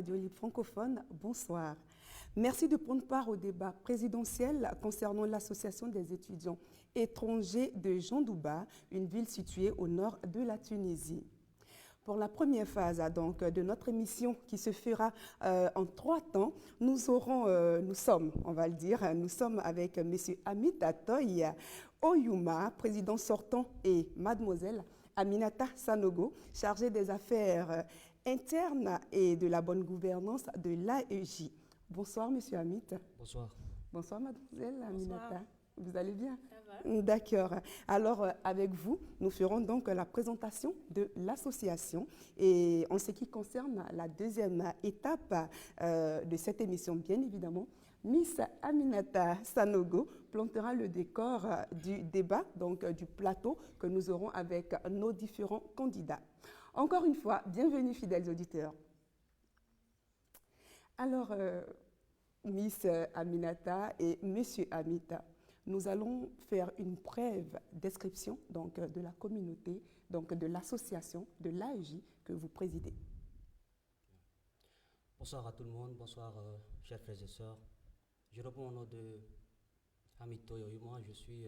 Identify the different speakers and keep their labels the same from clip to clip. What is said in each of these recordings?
Speaker 1: Radio Libre francophone, bonsoir. Merci de prendre part au débat présidentiel concernant l'association des étudiants étrangers de Jandouba, une ville située au nord de la Tunisie. Pour la première phase donc, de notre émission qui se fera en 3 temps, nous sommes avec M. Amit Atoy Oyuma, président sortant, et Mademoiselle Aminata Sanogo, chargée des affaires internes et de la bonne gouvernance de l'AEJ. Bonsoir, M. Amit.
Speaker 2: Bonsoir.
Speaker 1: Bonsoir, Mademoiselle Aminata.
Speaker 3: Bonsoir.
Speaker 1: Vous allez bien?
Speaker 3: Ça va.
Speaker 1: D'accord. Alors, avec vous, nous ferons donc la présentation de l'association. Et en ce qui concerne la deuxième étape de cette émission, bien évidemment, Miss Aminata Sanogo plantera le décor du débat, donc du plateau que nous aurons avec nos différents candidats. Encore une fois, bienvenue, fidèles auditeurs. Alors, Miss Aminata et Monsieur Amita, nous allons faire une brève description donc, de la communauté, donc de l'association de l'AEJ que vous présidez.
Speaker 2: Bonsoir à tout le monde, bonsoir chers frères et sœurs. Je réponds au nom de Amit Atoy Oyuma, je suis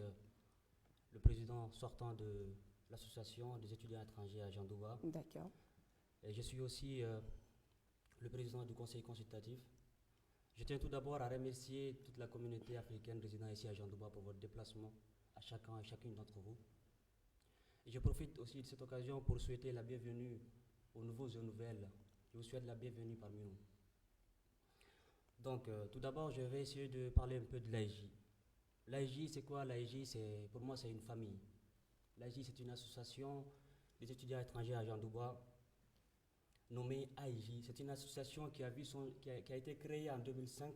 Speaker 2: le président sortant de l'association des étudiants étrangers à Jandouba.
Speaker 1: D'accord.
Speaker 2: Et je suis aussi le président du conseil consultatif. Je tiens tout d'abord à remercier toute la communauté africaine résidant ici à Jandouba pour votre déplacement à chacun et chacune d'entre vous. Et je profite aussi de cette occasion pour souhaiter la bienvenue aux nouveaux et aux nouvelles. Je vous souhaite la bienvenue parmi nous. Donc, tout d'abord, je vais essayer de parler un peu de l'AEJ. L'AEJ, c'est quoi? L'AEJ, pour moi, c'est une famille. L'AEJ, c'est une association des étudiants étrangers à Jandouba, nommée AEJ. C'est une association qui a été créée en 2005.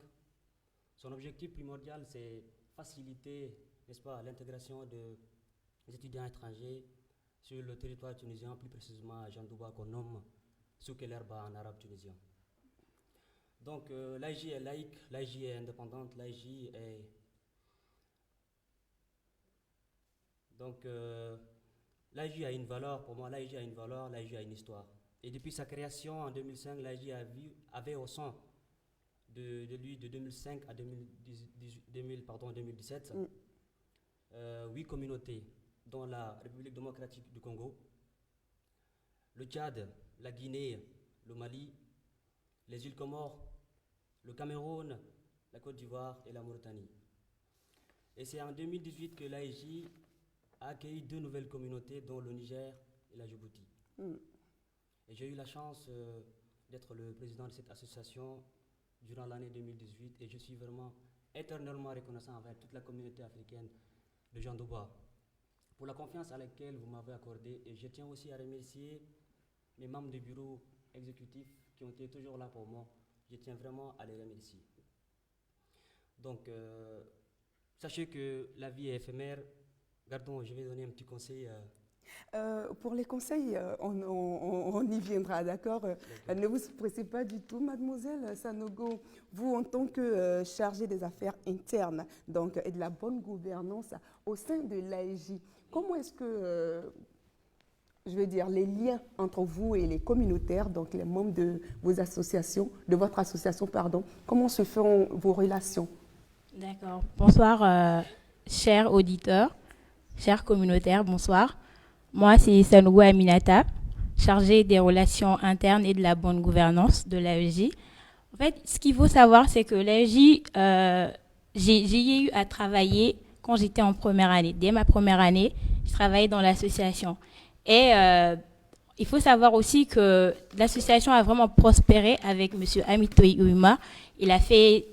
Speaker 2: Son objectif primordial, c'est faciliter, n'est-ce pas, l'intégration des étudiants étrangers sur le territoire tunisien, plus précisément à Jandouba, qu'on nomme Souk El Herba en arabe tunisien. Donc, l'AEJ est laïque, l'AEJ est indépendante, l'AEJ est... Donc, l'AEJ a une valeur, pour moi, l'AEJ a une valeur, l'AEJ a une histoire. Et depuis sa création en 2005, l'AEJ avait au sein de 2005 à 2017, 8 communautés, dont la République démocratique du Congo, le Tchad, la Guinée, le Mali, les îles Comores, le Cameroun, la Côte d'Ivoire et la Mauritanie. Et c'est en 2018 que l'AEJ a accueilli 2 nouvelles communautés, dont le Niger et la Djibouti. Et j'ai eu la chance d'être le président de cette association durant l'année 2018 et je suis vraiment éternellement reconnaissant envers toute la communauté africaine de Jandouba pour la confiance à laquelle vous m'avez accordée. Et je tiens aussi à remercier mes membres du bureau exécutif qui ont été toujours là pour moi. Je tiens vraiment à les remercier. Donc, sachez que la vie est éphémère. Gardons, je vais donner un petit conseil.
Speaker 1: Pour les conseils, on y viendra, d'accord? Ne vous pressez pas du tout, mademoiselle Sanogo. Vous, en tant que chargée des affaires internes donc, et de la bonne gouvernance au sein de l'AEJ, comment est-ce que, je veux dire, les liens entre vous et les communautaires, donc les membres de votre association, comment se font vos relations?
Speaker 3: D'accord. Bonsoir, chers auditeurs, chers communautaires, bonsoir. Moi, c'est Sanogo Aminata, chargée des relations internes et de la bonne gouvernance de l'AEJ. En fait, ce qu'il faut savoir, c'est que l'AEJ, j'ai eu à travailler quand j'étais en première année. Dès ma première année, je travaillais dans l'association. Et il faut savoir aussi que l'association a vraiment prospéré avec M. Amit Atoy Oyuma. Il a fait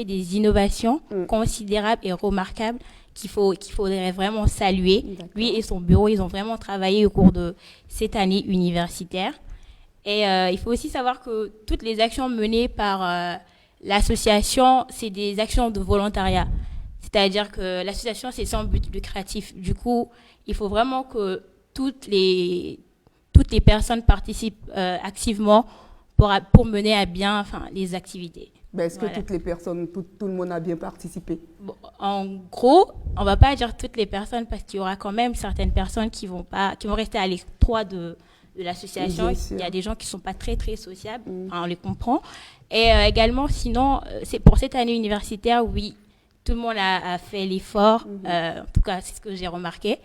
Speaker 3: des innovations considérables et remarquables qu'il faudrait vraiment saluer. Lui et son bureau, ils ont vraiment travaillé au cours de cette année universitaire. Et il faut aussi savoir que toutes les actions menées par l'association, c'est des actions de volontariat. C'est-à-dire que l'association, c'est sans but lucratif. Du coup, il faut vraiment que toutes les personnes participent activement pour mener à bien les activités.
Speaker 1: Est-ce que toutes les personnes, tout le monde a bien participé?
Speaker 3: Bon, en gros, on ne va pas dire toutes les personnes parce qu'il y aura quand même certaines personnes qui vont rester à l'étroit de de l'association.
Speaker 1: Bien sûr.
Speaker 3: Il y a des gens qui ne sont pas très, très sociables, enfin, on les comprend. Et également, sinon, c'est pour cette année universitaire, oui, tout le monde a fait l'effort. En tout cas, c'est ce que j'ai remarqué.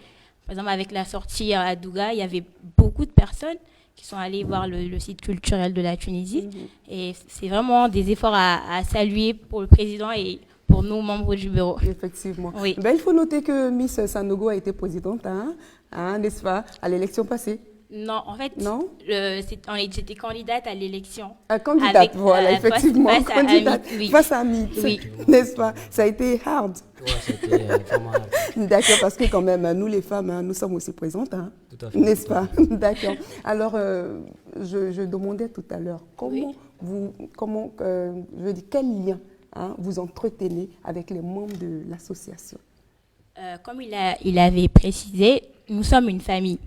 Speaker 3: Par exemple, avec la sortie à Douga, il y avait beaucoup de personnes qui sont allées voir le site culturel de la Tunisie. Et c'est vraiment des efforts à saluer pour le président et pour nous, membres du bureau.
Speaker 1: Effectivement.
Speaker 3: Oui.
Speaker 1: Ben, il faut noter que Miss Sanogo a été présidente, n'est-ce pas, à l'élection passée.
Speaker 3: Non, en fait,
Speaker 1: Non
Speaker 3: j'étais candidate à l'élection.
Speaker 1: Candidate,
Speaker 3: Avec,
Speaker 1: voilà, effectivement.
Speaker 3: face à
Speaker 1: Candidate
Speaker 3: Amit, oui.
Speaker 1: face à Amit,
Speaker 3: Oui.
Speaker 1: n'est-ce pas? Ça a été hard.
Speaker 2: Ouais, c'était vraiment hard.
Speaker 1: D'accord, parce que quand même, nous les femmes, nous sommes aussi présentes,
Speaker 2: Tout à fait.
Speaker 1: n'est-ce pas? D'accord. Alors, je demandais tout à l'heure, quel lien vous entretenez avec les membres de l'association?
Speaker 3: Comme il avait précisé, nous sommes une famille.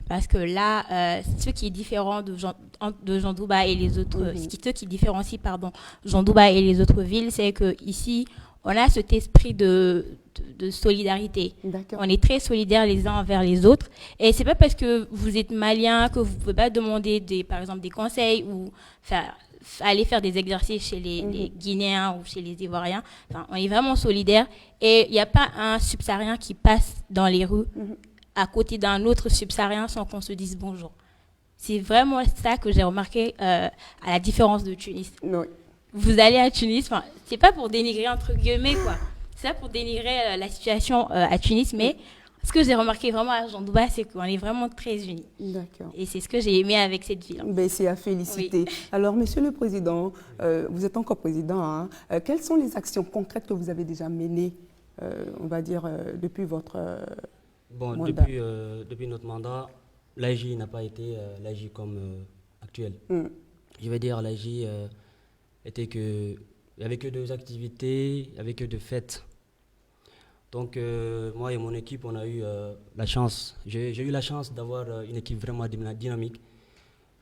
Speaker 3: Parce que là, ce qui est différent de Jean Douba et les autres, ce qui différencie Jean Douba et les autres villes, c'est qu'ici, on a cet esprit de solidarité.
Speaker 1: D'accord.
Speaker 3: On est très solidaires les uns envers les autres. Et c'est pas parce que vous êtes malien que vous ne pouvez pas demander par exemple des conseils ou aller faire des exercices chez les Guinéens ou chez les Ivoiriens. Enfin, on est vraiment solidaires. Et il n'y a pas un subsaharien qui passe dans les rues à côté d'un autre subsaharien sans qu'on se dise bonjour. C'est vraiment ça que j'ai remarqué à la différence de Tunis.
Speaker 1: Oui.
Speaker 3: Vous allez à Tunis, c'est pas pour dénigrer entre guillemets quoi, c'est pas pour dénigrer la situation à Tunis, mais ce que j'ai remarqué vraiment à Jean Douba, c'est qu'on est vraiment très unis.
Speaker 1: D'accord.
Speaker 3: Et c'est ce que j'ai aimé avec cette ville.
Speaker 1: Ben, c'est à féliciter.
Speaker 3: Oui.
Speaker 1: Alors, Monsieur le Président, vous êtes encore président. Quelles sont les actions concrètes que vous avez déjà menées, on va dire, depuis votre mandat?
Speaker 2: Depuis notre mandat, l'AJ n'a pas été l'AJ comme actuel. Je vais dire, l'AJ était que... Il n'y avait que 2 activités, il n'y avait que 2 fêtes. Donc, moi et mon équipe, on a eu la chance. J'ai eu la chance d'avoir une équipe vraiment dynamique.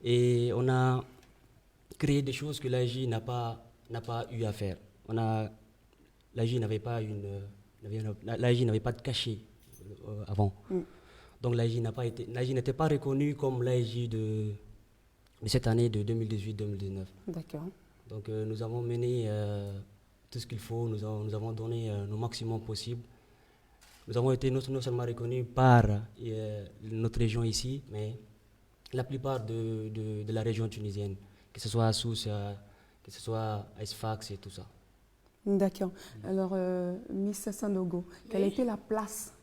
Speaker 2: Et on a créé des choses que l'AJ n'a pas eu à faire. L'AJ n'avait pas de cachet avant. Donc l'AJ n'était pas reconnue comme l'AJ de cette année de 2018-2019.
Speaker 1: D'accord.
Speaker 2: Donc nous avons mené tout ce qu'il faut, nous avons donné le maximum possible. Nous avons été non seulement reconnus par notre région ici, mais la plupart de la région tunisienne, que ce soit à Sousse, que ce soit à Sfax et tout ça.
Speaker 1: D'accord. Alors, Miss Sanogo, quelle a été la place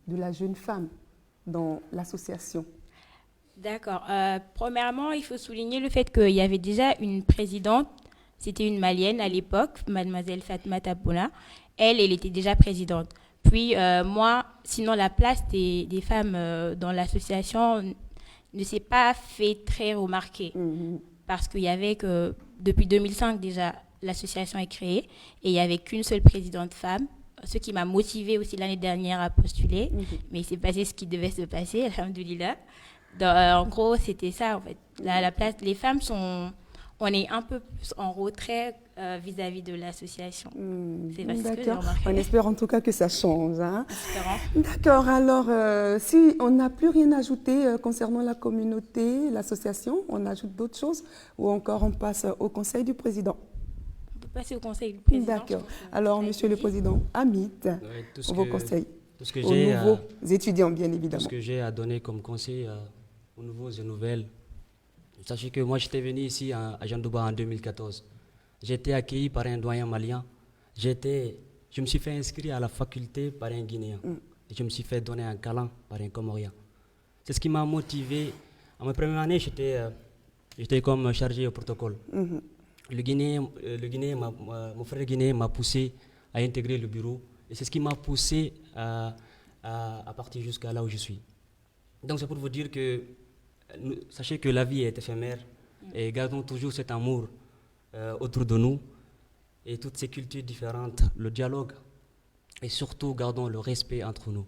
Speaker 1: de la jeune femme dans l'association?
Speaker 3: D'accord. Premièrement, il faut souligner le fait qu'il y avait déjà une présidente, c'était une Malienne à l'époque, mademoiselle Fatma Tabouna. Elle était déjà présidente. Puis moi, sinon la place des femmes dans l'association ne s'est pas fait très remarquer. Parce qu'il y avait que, depuis 2005 déjà, l'association est créée et il n'y avait qu'une seule présidente femme. Ce qui m'a motivée aussi l'année dernière à postuler. Mais il s'est passé ce qui devait se passer, alhamdoulilah. En gros, c'était ça en fait. La place, les femmes on est un peu plus en retrait vis-à-vis de l'association. C'est ce que j'ai remarqué.
Speaker 1: On espère en tout cas que ça change.
Speaker 3: Espérons.
Speaker 1: D'accord. Alors, si on n'a plus rien à ajouter concernant la communauté, l'association, on ajoute d'autres choses ou encore on passe au conseil du président?
Speaker 3: On peut passer au conseil du président.
Speaker 1: D'accord. Alors, Monsieur le Président, Amit, vos conseils aux nouveaux étudiants, bien évidemment.
Speaker 2: Tout ce que j'ai à donner comme conseil aux nouveaux et nouvelles. Sachez que moi, j'étais venu ici à Jean Douba en 2014. J'ai été accueilli par un doyen malien. Je me suis fait inscrire à la faculté par un Guinéen. Et je me suis fait donner un câlin par un Comorien. C'est ce qui m'a motivé. En ma première année, j'étais comme chargé au protocole. Mon frère guinéen m'a poussé à intégrer le bureau. Et c'est ce qui m'a poussé à partir jusqu'à là où je suis. Donc c'est pour vous dire que sachez que la vie est éphémère et gardons toujours cet amour autour de nous et toutes ces cultures différentes, le dialogue et surtout gardons le respect entre nous.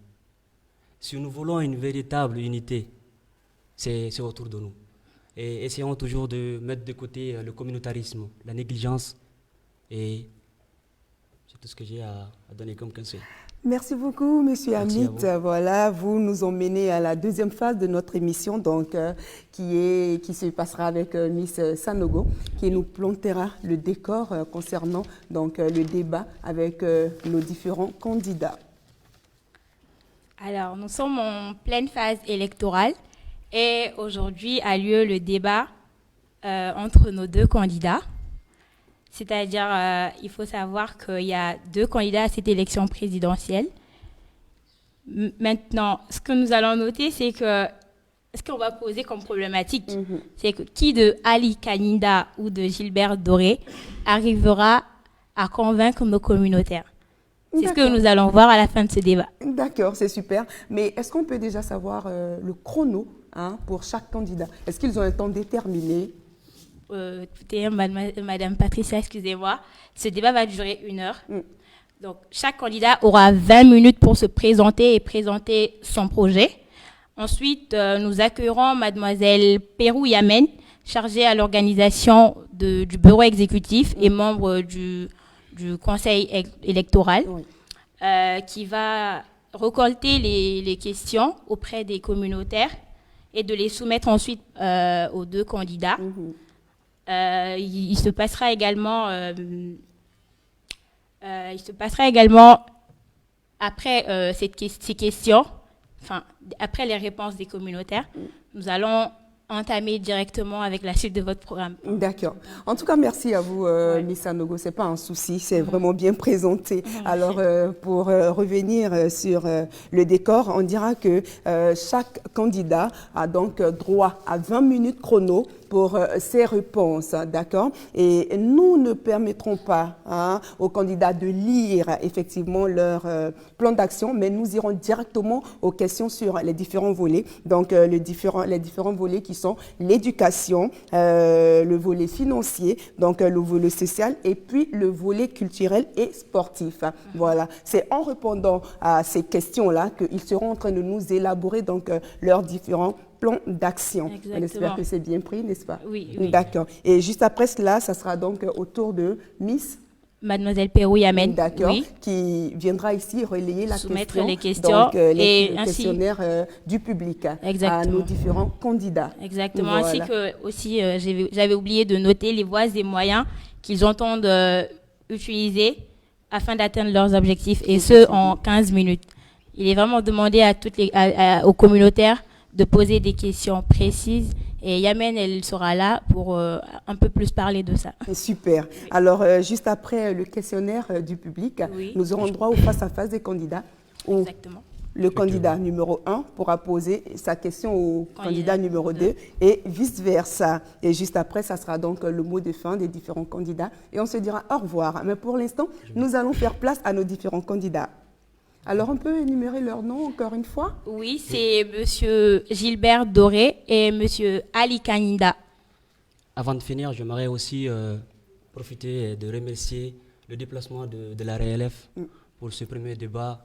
Speaker 2: Si nous voulons une véritable unité, c'est autour de nous. Et essayons toujours de mettre de côté le communautarisme, la négligence et c'est tout ce que j'ai à donner comme conseil.
Speaker 1: Merci beaucoup, Monsieur
Speaker 2: Merci
Speaker 1: Hamid.
Speaker 2: à vous.
Speaker 1: Voilà, vous nous emmenez à la deuxième phase de notre émission, donc qui se passera avec Miss Sanogo, qui nous plantera le décor concernant donc le débat avec nos différents candidats.
Speaker 3: Alors, nous sommes en pleine phase électorale et aujourd'hui a lieu le débat entre nos deux candidats. C'est-à-dire, il faut savoir qu'il y a deux candidats à cette élection présidentielle. Maintenant, ce que nous allons noter, c'est que ce qu'on va poser comme problématique, c'est que qui de Ali Kaninda ou de Gilbert Doré arrivera à convaincre nos communautaires. C'est ce que nous allons voir à la fin de ce débat.
Speaker 1: D'accord, c'est super. Mais est-ce qu'on peut déjà savoir le chrono pour chaque candidat? Est-ce qu'ils ont un temps déterminé?
Speaker 3: Écoutez, Madame Patricia, excusez-moi, ce débat va durer 1 heure. Donc, chaque candidat aura 20 minutes pour se présenter et présenter son projet. Ensuite, nous accueillerons Mademoiselle Perou Yamen, chargée à l'organisation du bureau exécutif et membre du conseil électoral, qui va récolter les questions auprès des communautaires et de les soumettre ensuite aux deux candidats. Il se passera également après ces questions, enfin après les réponses des communautaires, nous allons entamer directement avec la suite de votre programme.
Speaker 1: D'accord. En tout cas, merci à vous, Miss Sanogo. C'est pas un souci, c'est vraiment bien présenté. Alors, pour revenir sur le décor, on dira que chaque candidat a donc droit à 20 minutes chrono pour ses réponses, d'accord? Et nous ne permettrons pas aux candidats de lire effectivement leur plan d'action, mais nous irons directement aux questions sur les différents volets. Donc, les différents volets qui sont l'éducation, le volet financier, donc le volet social et puis le volet culturel et sportif. Voilà, c'est en répondant à ces questions-là qu'ils seront en train de nous élaborer donc leurs différents plans d'action. On espère que c'est bien pris, n'est-ce pas?
Speaker 3: Oui.
Speaker 1: D'accord. Et juste après cela, ça sera donc au tour de Miss
Speaker 3: Mademoiselle Perou Yamen,
Speaker 1: d'accord, qui viendra ici relayer la
Speaker 3: soumettre
Speaker 1: question,
Speaker 3: les questions
Speaker 1: donc,
Speaker 3: et
Speaker 1: le
Speaker 3: ainsi
Speaker 1: questionnaire du public à nos différents candidats.
Speaker 3: Exactement,
Speaker 1: Voilà.
Speaker 3: ainsi que aussi j'avais oublié de noter les voies et moyens qu'ils entendent utiliser afin d'atteindre leurs objectifs, et ce en 15 minutes. Il est vraiment demandé aux communautaires de poser des questions précises. Et Yamen, elle sera là pour un peu plus parler de ça.
Speaker 1: Super. Alors, juste après le questionnaire du public, nous aurons droit au face-à-face des candidats.
Speaker 3: Exactement.
Speaker 1: Le candidat numéro 1 pourra poser sa question au candidat numéro 2 et vice-versa. Et juste après, ça sera donc le mot de fin des différents candidats. Et on se dira au revoir. Mais pour l'instant, nous allons faire place à nos différents candidats. Alors, on peut énumérer leurs noms encore une fois?
Speaker 3: Oui, c'est M. Gilbert Doré et M. Ali Kaninda.
Speaker 2: Avant de finir, j'aimerais aussi profiter de remercier le déplacement de la RLF pour ce premier débat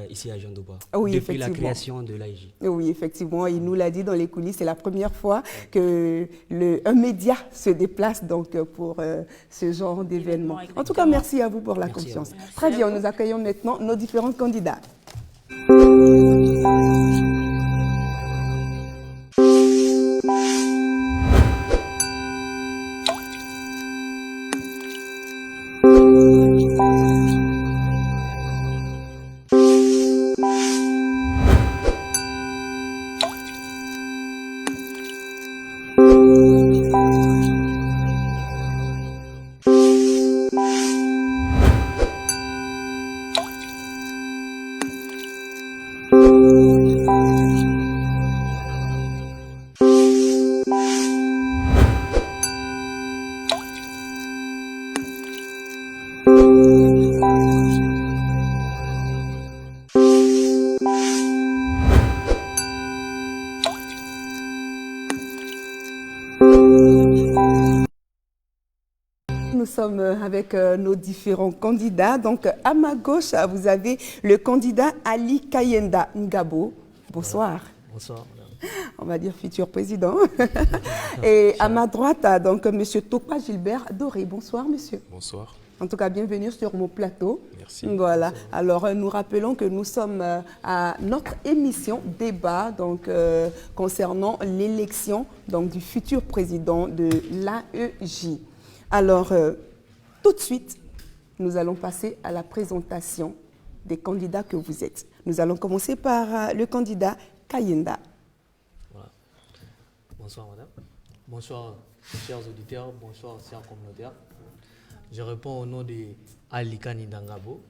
Speaker 2: ici à Jean-Douba, depuis la création de l'AIJ.
Speaker 1: Oui, effectivement, il nous l'a dit dans les coulisses, c'est la première fois qu'un média se déplace donc, pour ce genre d'événement. En tout cas, merci à vous pour la confiance. Très bien, nous accueillons maintenant nos différents candidats. Nous sommes avec nos différents candidats. Donc, à ma gauche, vous avez le candidat Ali Kayenda Ngabo. Bonsoir.
Speaker 2: Bonsoir, madame.
Speaker 1: On va dire futur président. Et à ma droite, donc, M. Tokpa Gilbert Doré. Bonsoir, monsieur.
Speaker 4: Bonsoir.
Speaker 1: En tout cas, bienvenue sur mon plateau.
Speaker 4: Merci.
Speaker 1: Voilà. Alors, nous rappelons que nous sommes à notre émission débat donc, concernant l'élection donc, du futur président de l'AEJ. Alors, tout de suite, nous allons passer à la présentation des candidats que vous êtes. Nous allons commencer par le candidat Kayenda.
Speaker 5: Voilà. Bonsoir madame. Bonsoir chers auditeurs, bonsoir chers communautaires. Je réponds au nom de Alikani Dangabo,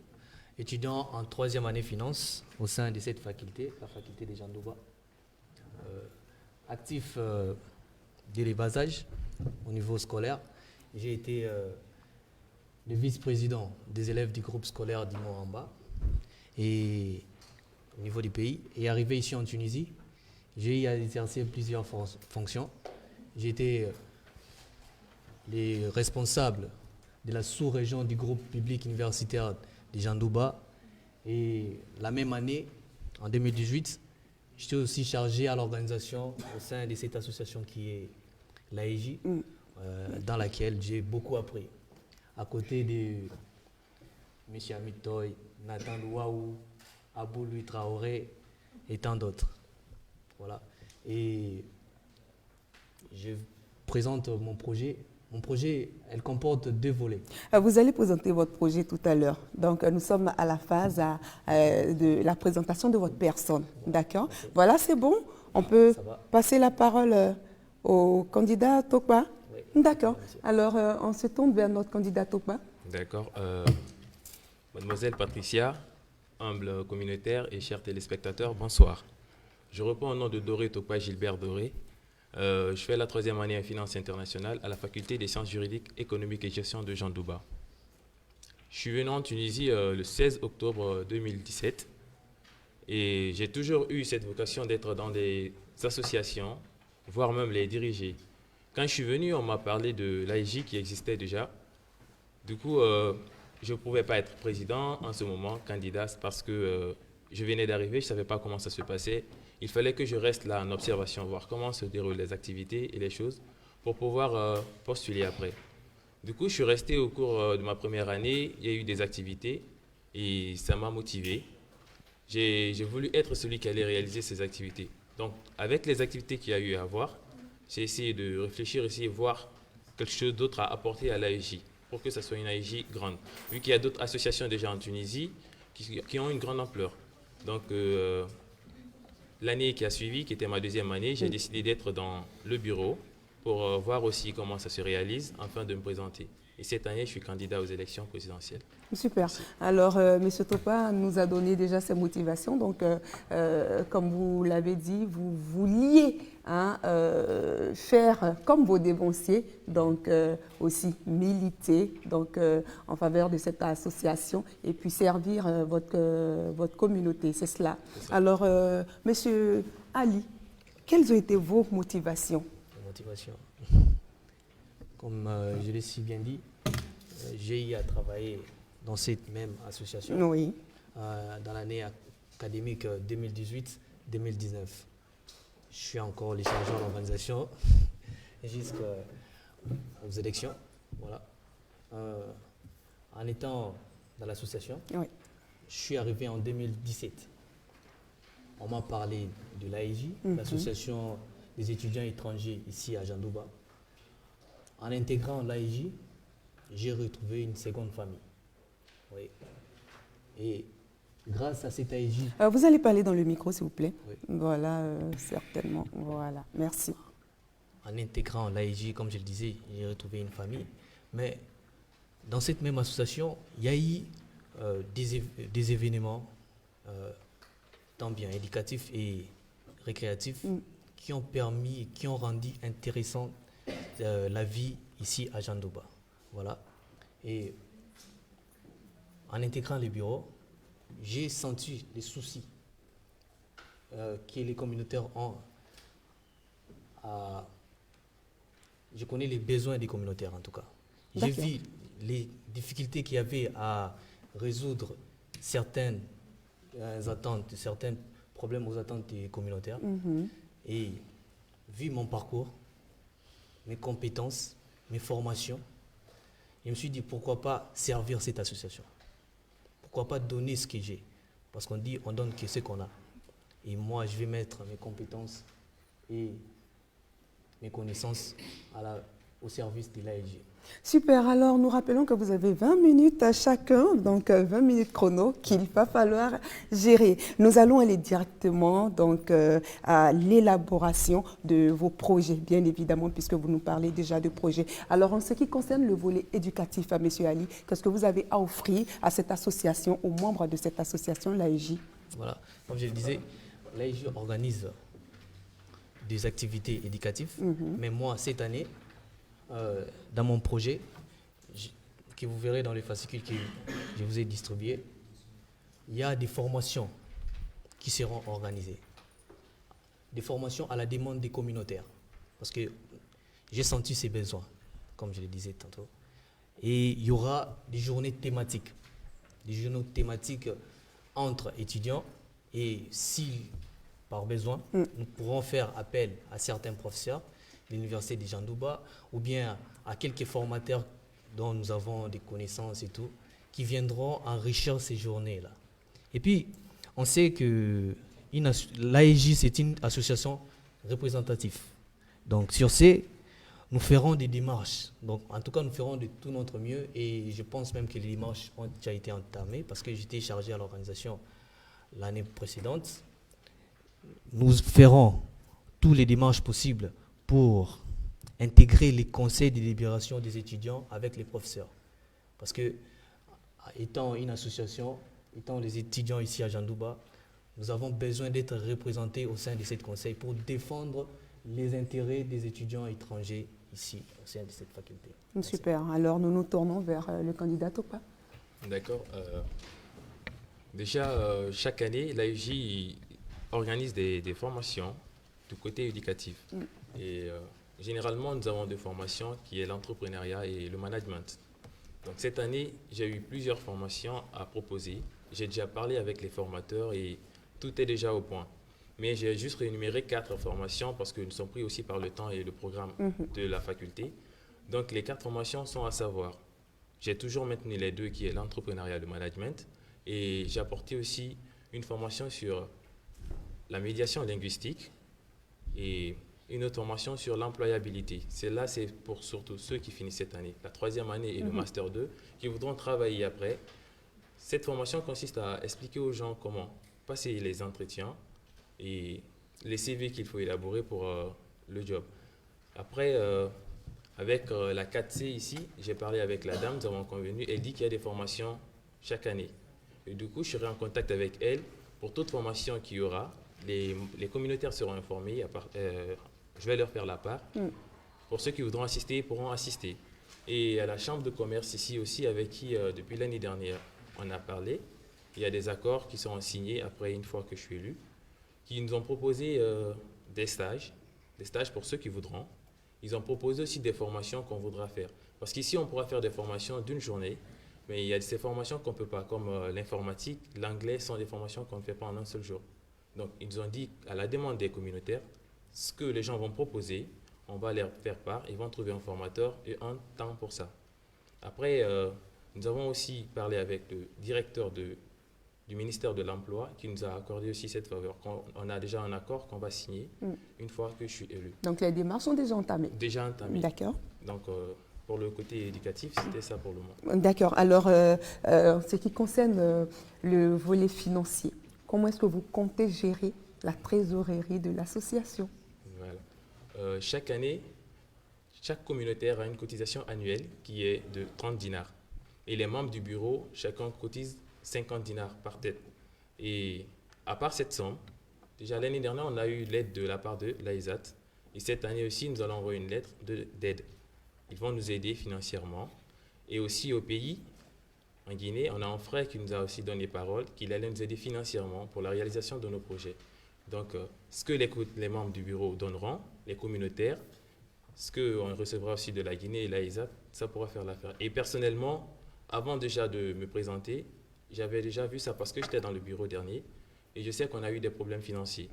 Speaker 5: étudiant en 3e année finance au sein de cette faculté, la faculté des Jandouba. Actif dès les bas âges au niveau scolaire. J'ai été le vice-président des élèves du groupe scolaire d'Imo-Amba et au niveau du pays. Et arrivé ici en Tunisie, j'ai exercé plusieurs fonctions. J'ai été le responsable de la sous-région du groupe public universitaire de Jandouba. Et la même année, en 2018, j'étais aussi chargé à l'organisation au sein de cette association qui est l'AEJ, dans laquelle j'ai beaucoup appris. À côté de M. Amitoy, Nathan Louaou, Abou Louis Traoré et tant d'autres. Voilà. Et je présente mon projet. Mon projet, elle comporte 2 volets.
Speaker 1: Vous allez présenter votre projet tout à l'heure. Donc, nous sommes à la phase de la présentation de votre personne. D'accord? Okay. Voilà, c'est bon? On peut passer la parole au candidat Tokpa? Oui. D'accord. Alors, on se tourne vers notre candidat Tokpa.
Speaker 4: D'accord. Mademoiselle Patricia, humble communautaire et chers téléspectateurs, bonsoir. Je réponds au nom de Doré Tokpa Gilbert Doré. Je fais la 3e année en finance internationale à la faculté des sciences juridiques, économiques et gestion de Jandouba. Je suis venu en Tunisie le 16 octobre 2017 et j'ai toujours eu cette vocation d'être dans des associations, voire même les diriger. Quand je suis venu, on m'a parlé de l'AEJ qui existait déjà. Du coup, je ne pouvais pas être président en ce moment, candidat, parce que je venais d'arriver, je ne savais pas comment ça se passait. Il fallait que je reste là en observation, voir comment se déroulent les activités et les choses pour pouvoir postuler après. Du coup, je suis resté au cours de ma première année, il y a eu des activités et ça m'a motivé. J'ai voulu être celui qui allait réaliser ces activités. Donc, avec les activités qu'il y a eu à voir, j'ai essayé de réfléchir, essayer de voir quelque chose d'autre à apporter à l'AEJ pour que ça soit une AEJ grande. Vu qu'il y a d'autres associations déjà en Tunisie qui ont une grande ampleur. Donc, l'année qui a suivi, qui était ma 2e année, j'ai décidé d'être dans le bureau pour voir aussi comment ça se réalise afin de me présenter. Et cette année, je suis candidat aux élections présidentielles.
Speaker 1: Super.
Speaker 4: Merci.
Speaker 1: Alors, M. Tokpa nous a donné déjà ses motivations. Donc, comme vous l'avez dit, vous vouliez faire comme vos dévanciers, donc aussi militer donc, en faveur de cette association et puis servir votre communauté. C'est cela. Alors, M. Ali, quelles ont été vos motivations?
Speaker 5: Motivation. Comme je l'ai si bien dit, j'ai eu à travailler dans cette même association
Speaker 1: oui.
Speaker 5: Dans l'année académique 2018-2019. Je suis encore les chargés de l'organisation jusqu'aux élections. Voilà. En étant dans l'association,
Speaker 1: oui.
Speaker 5: Je suis arrivé en 2017. On m'a parlé de l'AEJ, l'association des étudiants étrangers ici à Jandouba. En intégrant l'AEJ, j'ai retrouvé une seconde famille. Oui. Et grâce à cette AEJ...
Speaker 1: vous allez parler dans le micro, s'il vous plaît.
Speaker 5: Oui.
Speaker 1: Voilà, certainement. Voilà, merci.
Speaker 5: En intégrant l'AEJ, comme je le disais, j'ai retrouvé une famille. Mais dans cette même association, il y a eu des événements, tant bien éducatifs et récréatifs, qui ont permis, qui ont rendu intéressante la vie ici à Jandouba. Voilà. Et en intégrant les bureaux, j'ai senti les soucis que les communautaires ont. Je connais les besoins des communautaires en tout cas. J'ai vu les difficultés qu'il y avait à résoudre certaines attentes, certains problèmes aux attentes des communautaires. Et vu mon parcours, mes compétences, mes formations, Je me suis dit, pourquoi pas servir cette association? Pourquoi pas donner ce que j'ai? Parce qu'on dit, on donne que ce qu'on a. Et moi, je vais mettre mes compétences et mes connaissances au service de l'AEG.
Speaker 1: Super, alors nous rappelons que vous avez 20 minutes à chacun, donc 20 minutes chrono qu'il va falloir gérer. Nous allons aller directement donc, à l'élaboration de vos projets, bien évidemment, puisque vous nous parlez déjà de projets. Alors en ce qui concerne le volet éducatif, M. Ali, qu'est-ce que vous avez à offrir à cette association, aux membres de cette association, l'AEJ?
Speaker 5: Voilà, comme je le disais, l'AEG organise des activités éducatives, mais moi, cette année, dans mon projet, que vous verrez dans les fascicules que je vous ai distribués, il y a des formations qui seront organisées. Des formations à la demande des communautaires. Parce que j'ai senti ces besoins, comme je le disais tantôt. Et il y aura des journées thématiques. Des journées thématiques entre étudiants. Et si, par besoin, nous pourrons faire appel à certains professeurs de l'université de Jandouba ou bien à quelques formateurs dont nous avons des connaissances et tout, qui viendront enrichir ces journées-là. Et puis, on sait que l'AEJ, c'est une association représentative. Donc, sur ce, nous ferons des démarches. Donc, en tout cas, nous ferons de tout notre mieux et je pense même que les démarches ont déjà été entamées parce que j'étais chargé à l'organisation l'année précédente. Nous ferons tous les démarches possibles pour intégrer les conseils de délibération des étudiants avec les professeurs. Parce que, étant une association, étant les étudiants ici à Jandouba, nous avons besoin d'être représentés au sein de ce conseil pour défendre les intérêts des étudiants étrangers ici, au sein de cette faculté.
Speaker 1: Super. Alors, nous nous tournons vers le candidat Topa.
Speaker 4: D'accord. Déjà, chaque année, l'AEJ organise des formations du côté éducatif. Et généralement, nous avons deux formations qui est l'entrepreneuriat et le management. Donc cette année, j'ai eu plusieurs formations à proposer. J'ai déjà parlé avec les formateurs et tout est déjà au point. Mais j'ai juste rémunéré 4 formations parce que nous sommes pris aussi par le temps et le programme de la faculté. Donc les 4 formations sont à savoir, j'ai toujours maintenu les deux qui est l'entrepreneuriat et le management. Et j'ai apporté aussi une formation sur la médiation linguistique et une autre formation sur l'employabilité. Celle-là, c'est pour surtout ceux qui finissent cette année, la 3e année et le Master 2, qui voudront travailler après. Cette formation consiste à expliquer aux gens comment passer les entretiens et les CV qu'il faut élaborer pour le job. Après, avec la 4C ici, j'ai parlé avec la dame, nous avons convenu, elle dit qu'il y a des formations chaque année. Et du coup, je serai en contact avec elle pour toute formation qu'il y aura. Les communautaires seront informés, je vais leur faire la part. Pour ceux qui voudront assister, ils pourront assister. Et à la Chambre de commerce ici aussi, avec qui depuis l'année dernière, on a parlé, il y a des accords qui seront signés après une fois que je suis élu, qui nous ont proposé des stages pour ceux qui voudront. Ils ont proposé aussi des formations qu'on voudra faire. Parce qu'ici, on pourra faire des formations d'une journée, mais il y a ces formations qu'on ne peut pas, comme l'informatique, l'anglais, sont des formations qu'on ne fait pas en un seul jour. Donc, ils nous ont dit, à la demande des communautaires, ce que les gens vont proposer, on va leur faire part, ils vont trouver un formateur et un temps pour ça. Après, nous avons aussi parlé avec le directeur du ministère de l'Emploi qui nous a accordé aussi cette faveur. On a déjà un accord qu'on va signer une fois que je suis élu.
Speaker 1: Donc, les démarches sont déjà entamées.
Speaker 4: Déjà entamées.
Speaker 1: D'accord.
Speaker 4: Donc, pour le côté éducatif, c'était ça pour le moment.
Speaker 1: D'accord. Alors, en ce qui concerne le volet financier, comment est-ce que vous comptez gérer la trésorerie de l'association?
Speaker 4: Voilà. Chaque année, chaque communautaire a une cotisation annuelle qui est de 30 dinars. Et les membres du bureau, chacun cotise 50 dinars par tête. Et à part cette somme, déjà l'année dernière, on a eu l'aide de la part de l'AISAT. Et cette année aussi, nous allons envoyer une lettre d'aide. Ils vont nous aider financièrement. Et aussi au pays, en Guinée, on a un frère qui nous a aussi donné parole, qu'il allait nous aider financièrement pour la réalisation de nos projets. Donc, ce que les membres du bureau donneront, les communautaires, ce qu'on recevra aussi de la Guinée et l'AISAT, ça pourra faire l'affaire. Et personnellement, avant déjà de me présenter, j'avais déjà vu ça parce que j'étais dans le bureau dernier et je sais qu'on a eu des problèmes financiers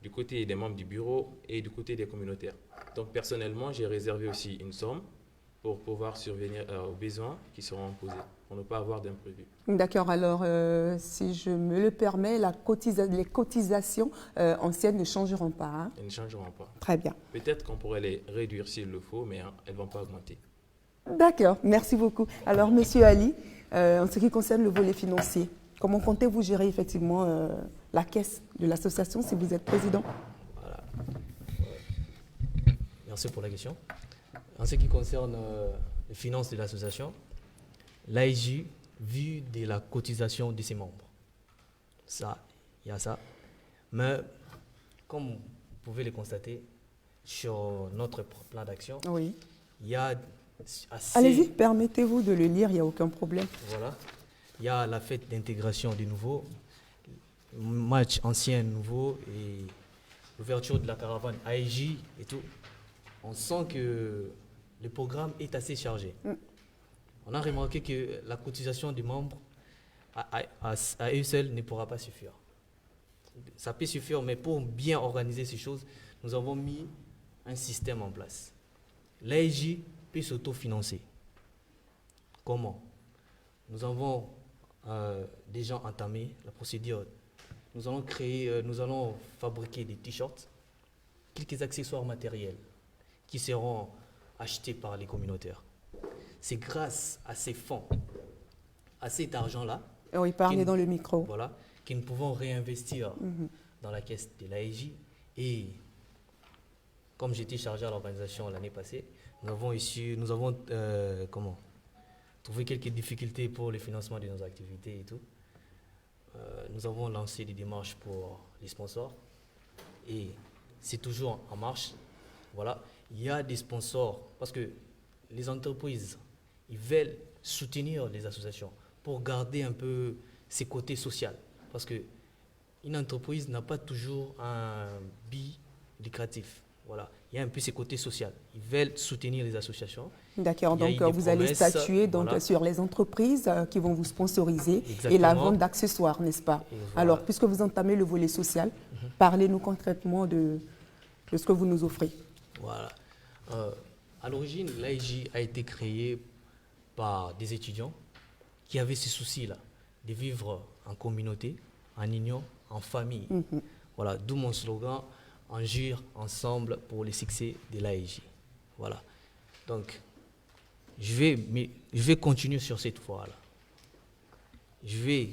Speaker 4: du côté des membres du bureau et du côté des communautaires. Donc personnellement, j'ai réservé aussi une somme pour pouvoir survenir aux besoins qui seront posés, pour ne pas avoir d'imprévus.
Speaker 1: D'accord, alors si je me le permets, les cotisations anciennes ne changeront pas. Hein?
Speaker 4: Elles ne changeront pas.
Speaker 1: Très bien.
Speaker 4: Peut-être qu'on pourrait les réduire s'il le faut, mais elles ne vont pas augmenter.
Speaker 1: D'accord, merci beaucoup. Alors, Monsieur Ali, en ce qui concerne le volet financier, comment comptez-vous gérer effectivement la caisse de l'association si vous êtes président?
Speaker 5: Voilà. Merci pour la question. En ce qui concerne les finances de l'association, l'AIJ vit de la cotisation de ses membres. Ça, il y a ça. Mais comme vous pouvez le constater, sur notre plan d'action,
Speaker 1: Oui.
Speaker 5: il y a assez...
Speaker 1: Allez-y, permettez-vous de le lire, il n'y a aucun problème.
Speaker 5: Voilà. Il y a la fête d'intégration des nouveaux, match ancien nouveau et l'ouverture de la caravane AIJ et tout. On sent que le programme est assez chargé. On a remarqué que la cotisation des membres à eux seuls ne pourra pas suffire. Ça peut suffire, mais pour bien organiser ces choses, nous avons mis un système en place. L'AIJ peut s'autofinancer. Comment? Nous avons déjà entamé la procédure. Nous allons fabriquer des t-shirts, quelques accessoires matériels qui seront achetés par les communautaires. C'est grâce à ces fonds, à cet argent-là,
Speaker 1: Oui, parlez dans le micro.
Speaker 5: voilà, que nous pouvons réinvestir dans la caisse de l'AIJ. Et comme j'étais chargé à l'organisation l'année passée, nous avons trouvé quelques difficultés pour le financement de nos activités et tout. Nous avons lancé des démarches pour les sponsors et c'est toujours en marche. Voilà. Il y a des sponsors parce que les entreprises, ils veulent soutenir les associations pour garder un peu ses côtés sociaux. Parce qu'une entreprise n'a pas toujours un but lucratif. Voilà. Il y a un peu ses côtés sociaux. Ils veulent soutenir les associations.
Speaker 1: D'accord,
Speaker 5: Il y a
Speaker 1: donc
Speaker 5: eu des
Speaker 1: vous allez
Speaker 5: promesses,
Speaker 1: statuer donc,
Speaker 5: voilà.
Speaker 1: sur les entreprises qui vont vous sponsoriser et la
Speaker 5: Exactement.
Speaker 1: vente d'accessoires, n'est-ce pas?
Speaker 5: Et voilà.
Speaker 1: Alors, puisque vous entamez le volet social, parlez-nous concrètement de ce que vous nous offrez.
Speaker 5: Voilà. À l'origine, l'AIJ a été créée par des étudiants qui avaient ce souci-là, de vivre en communauté, en union, en famille. Voilà, d'où mon slogan, agir ensemble pour le succès de l'AIJ. Voilà. Donc, je vais continuer sur cette voie-là. Je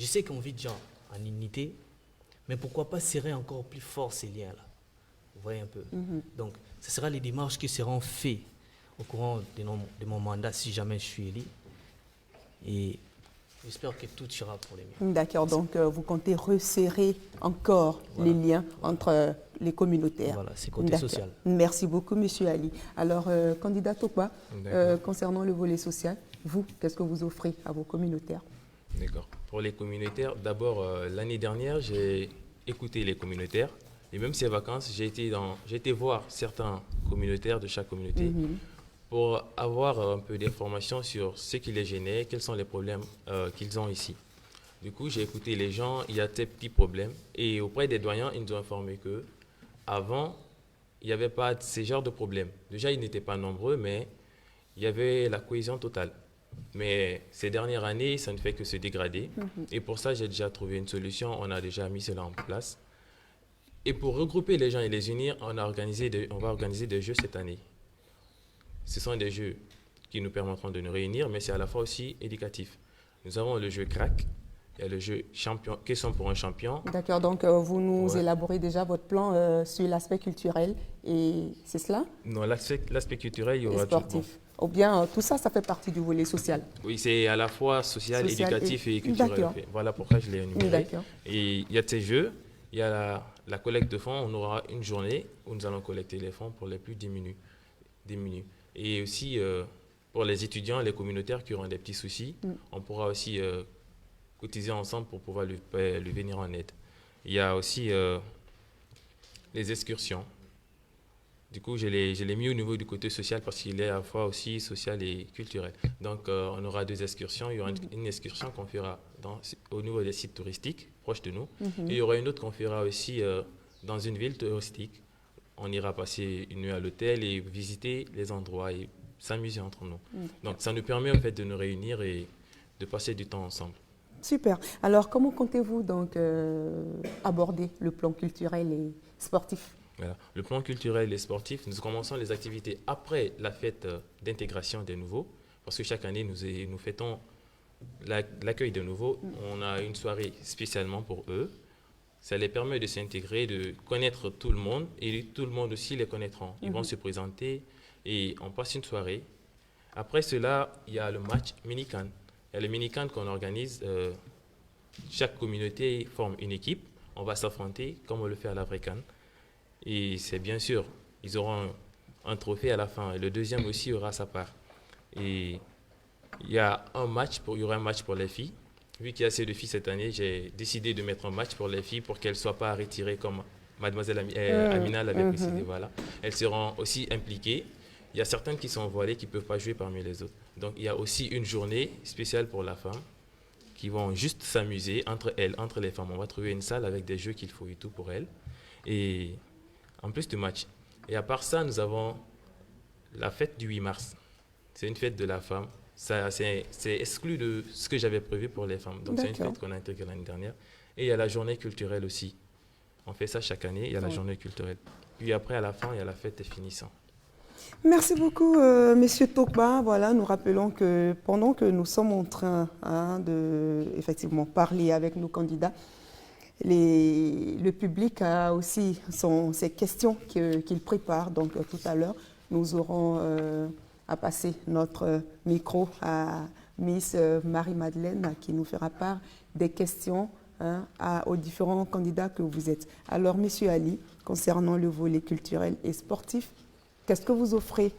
Speaker 5: sais qu'on vit déjà en unité, mais pourquoi pas serrer encore plus fort ces liens-là? Vous voyez un peu. Donc, ce sera les démarches qui seront faites au courant de mon mandat si jamais je suis élu. Et j'espère que tout ira pour les mieux.
Speaker 1: D'accord, donc vous comptez resserrer encore les liens entre les communautaires.
Speaker 5: Voilà, c'est côté
Speaker 1: D'accord.
Speaker 5: social.
Speaker 1: Merci beaucoup, Monsieur Ali. Alors, candidat Tokwa, concernant le volet social, vous, qu'est-ce que vous offrez à vos communautaires?
Speaker 4: D'accord. Pour les communautaires, d'abord, l'année dernière, j'ai écouté les communautaires. Et même ces vacances, j'ai été voir certains communautaires de chaque communauté pour avoir un peu d'informations sur ce qui les gênait, quels sont les problèmes qu'ils ont ici. Du coup, j'ai écouté les gens, il y a des petits problèmes. Et auprès des doyens, ils nous ont informé qu'avant, il n'y avait pas ce genre de problèmes. Déjà, ils n'étaient pas nombreux, mais il y avait la cohésion totale. Mais ces dernières années, ça ne fait que se dégrader. Et pour ça, j'ai déjà trouvé une solution. On a déjà mis cela en place. Et pour regrouper les gens et les unir, on va organiser des jeux cette année. Ce sont des jeux qui nous permettront de nous réunir, mais c'est à la fois aussi éducatif. Nous avons le jeu crack, il y a le jeu champion, question pour un champion.
Speaker 1: D'accord, donc vous nous
Speaker 4: Ouais.
Speaker 1: élaborez déjà votre plan sur l'aspect culturel, et c'est cela?
Speaker 4: Non, l'aspect culturel, il y
Speaker 1: Et
Speaker 4: aura
Speaker 1: sportif. Ou bien tout ça, ça fait partie du volet social?
Speaker 4: Oui, c'est à la fois social, éducatif et culturel.
Speaker 1: D'accord.
Speaker 4: Voilà pourquoi je l'ai énuméré.
Speaker 1: D'accord.
Speaker 4: Et il y a ces jeux, il y a la collecte de fonds. On aura une journée où nous allons collecter les fonds pour les plus démunis. Et aussi, pour les étudiants, les communautaires qui auront des petits soucis, on pourra aussi cotiser ensemble pour pouvoir lui venir en aide. Il y a aussi les excursions. Du coup, je l'ai mis au niveau du côté social parce qu'il est à la fois aussi social et culturel. Donc, on aura 2 excursions. Il y aura une excursion qu'on fera au niveau des sites touristiques proches de nous. Et il y aura une autre qu'on fera aussi dans une ville touristique. On ira passer une nuit à l'hôtel et visiter les endroits et s'amuser entre nous.
Speaker 1: Mm.
Speaker 4: Donc ça nous permet en fait de nous réunir et de passer du temps ensemble.
Speaker 1: Super. Alors, comment comptez-vous donc aborder le plan culturel et sportif?
Speaker 4: Voilà. Le plan culturel et sportif, nous commençons les activités après la fête d'intégration des nouveaux, parce que chaque année, nous fêtons l'accueil des nouveaux. On a une soirée spécialement pour eux. Ça les permet de s'intégrer, de connaître tout le monde, et tout le monde aussi les connaîtront. Ils vont se présenter et on passe une soirée. Après cela, il y a le match mini-can. Il y a le mini-can qu'on organise. Chaque communauté forme une équipe. On va s'affronter comme on le fait à la vraie can. Et c'est bien sûr, ils auront un trophée à la fin. Et le deuxième aussi aura sa part. Et il y aura un match pour les filles. Vu qu'il y a assez de filles cette année, j'ai décidé de mettre un match pour les filles pour qu'elles ne soient pas retirées comme mademoiselle Amina l'avait précisé. Voilà. Elles seront aussi impliquées. Il y a certaines qui sont voilées qui ne peuvent pas jouer parmi les autres. Donc il y a aussi une journée spéciale pour la femme qui vont juste s'amuser entre elles, entre les femmes. On va trouver une salle avec des jeux qu'il faut et tout pour elles. Et en plus du match. Et à part ça, nous avons la fête du 8 mars. C'est une fête de la femme. C'est exclu de ce que j'avais prévu pour les femmes. Donc c'est une fête qu'on a intégrée l'année dernière. Et il y a la journée culturelle aussi. On fait ça chaque année, il y a la journée culturelle. Puis après, à la fin, il y a la fête des finissants.
Speaker 1: Merci beaucoup, Monsieur Tokba. Voilà, nous rappelons que pendant que nous sommes en train de effectivement parler avec nos candidats, le public a aussi ses questions qu'il prépare. Donc tout à l'heure, nous aurons à passer notre micro à Miss Marie-Madeleine qui nous fera part des questions aux différents candidats que vous êtes. Alors, Monsieur Ali, concernant le volet culturel et sportif, qu'est-ce que vous offrez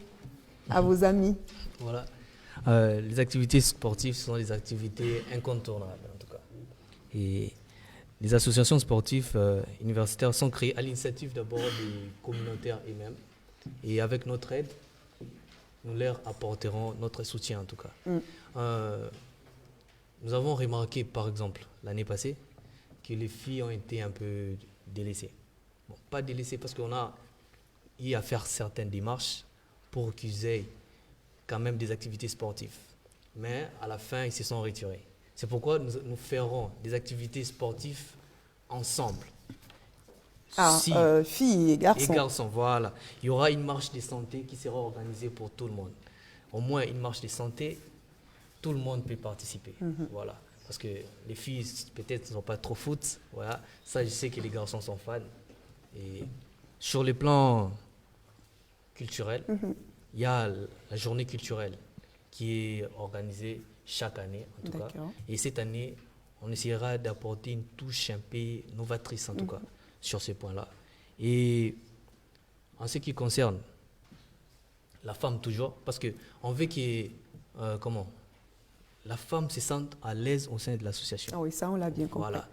Speaker 1: à vos amis?
Speaker 5: Voilà. Les activités sportives sont des activités incontournables, en tout cas. Et les associations sportives universitaires sont créées à l'initiative d'abord des communautaires eux-mêmes. Et avec notre aide, nous leur apporterons notre soutien, en tout cas. Nous avons remarqué, par exemple, l'année passée, que les filles ont été un peu délaissées. Bon, pas délaissées parce qu'on a eu à faire certaines démarches pour qu'ils aient quand même des activités sportives. Mais à la fin, ils se sont retirés. C'est pourquoi nous ferons des activités sportives ensemble.
Speaker 1: Filles et garçons.
Speaker 5: Et garçons, voilà. Il y aura une marche de santé qui sera organisée pour tout le monde. Au moins une marche de santé, tout le monde peut participer. Voilà. Parce que les filles, peut-être, ne sont pas trop foot. Voilà. Ça, je sais que les garçons sont fans. Et sur le plan culturel, il y a la journée culturelle qui est organisée chaque année, en tout cas. Et cette année, on essaiera d'apporter une touche un peu novatrice, en tout cas, sur ces points-là. Et en ce qui concerne la femme toujours, parce qu'on veut que la femme se sente à l'aise au sein de l'association.
Speaker 1: Ah oui, ça on l'a bien compris.
Speaker 5: Voilà.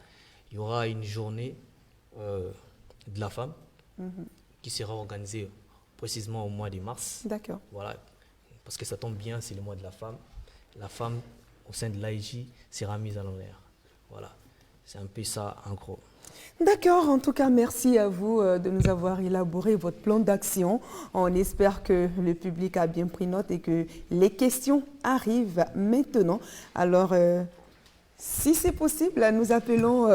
Speaker 5: Il y aura une journée de la femme qui sera organisée précisément au mois de mars.
Speaker 1: D'accord.
Speaker 5: Voilà. Parce que ça tombe bien, c'est le mois de la femme. La femme au sein de l'AIJ sera mise à l'honneur. Voilà. C'est un peu ça en gros.
Speaker 1: D'accord, en tout cas, merci à vous de nous avoir élaboré votre plan d'action. On espère que le public a bien pris note et que les questions arrivent maintenant. Alors, si c'est possible, nous appelons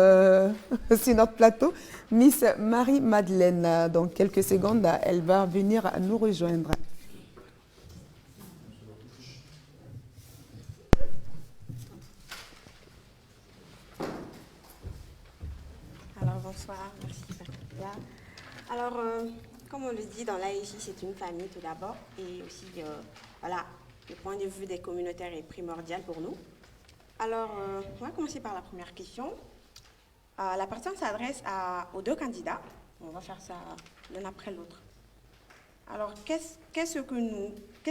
Speaker 1: sur notre plateau Miss Marie-Madeleine. Dans quelques secondes, elle va venir nous rejoindre.
Speaker 6: Alors, bonsoir, merci Patricia. Alors, comme on le dit, dans l'AEJ, c'est une famille tout d'abord. Et aussi, voilà, le point de vue des communautaires est primordial pour nous. Alors, on va commencer par la première question. La personne s'adresse aux deux candidats. On va faire ça l'un après l'autre. Alors, qu'est-ce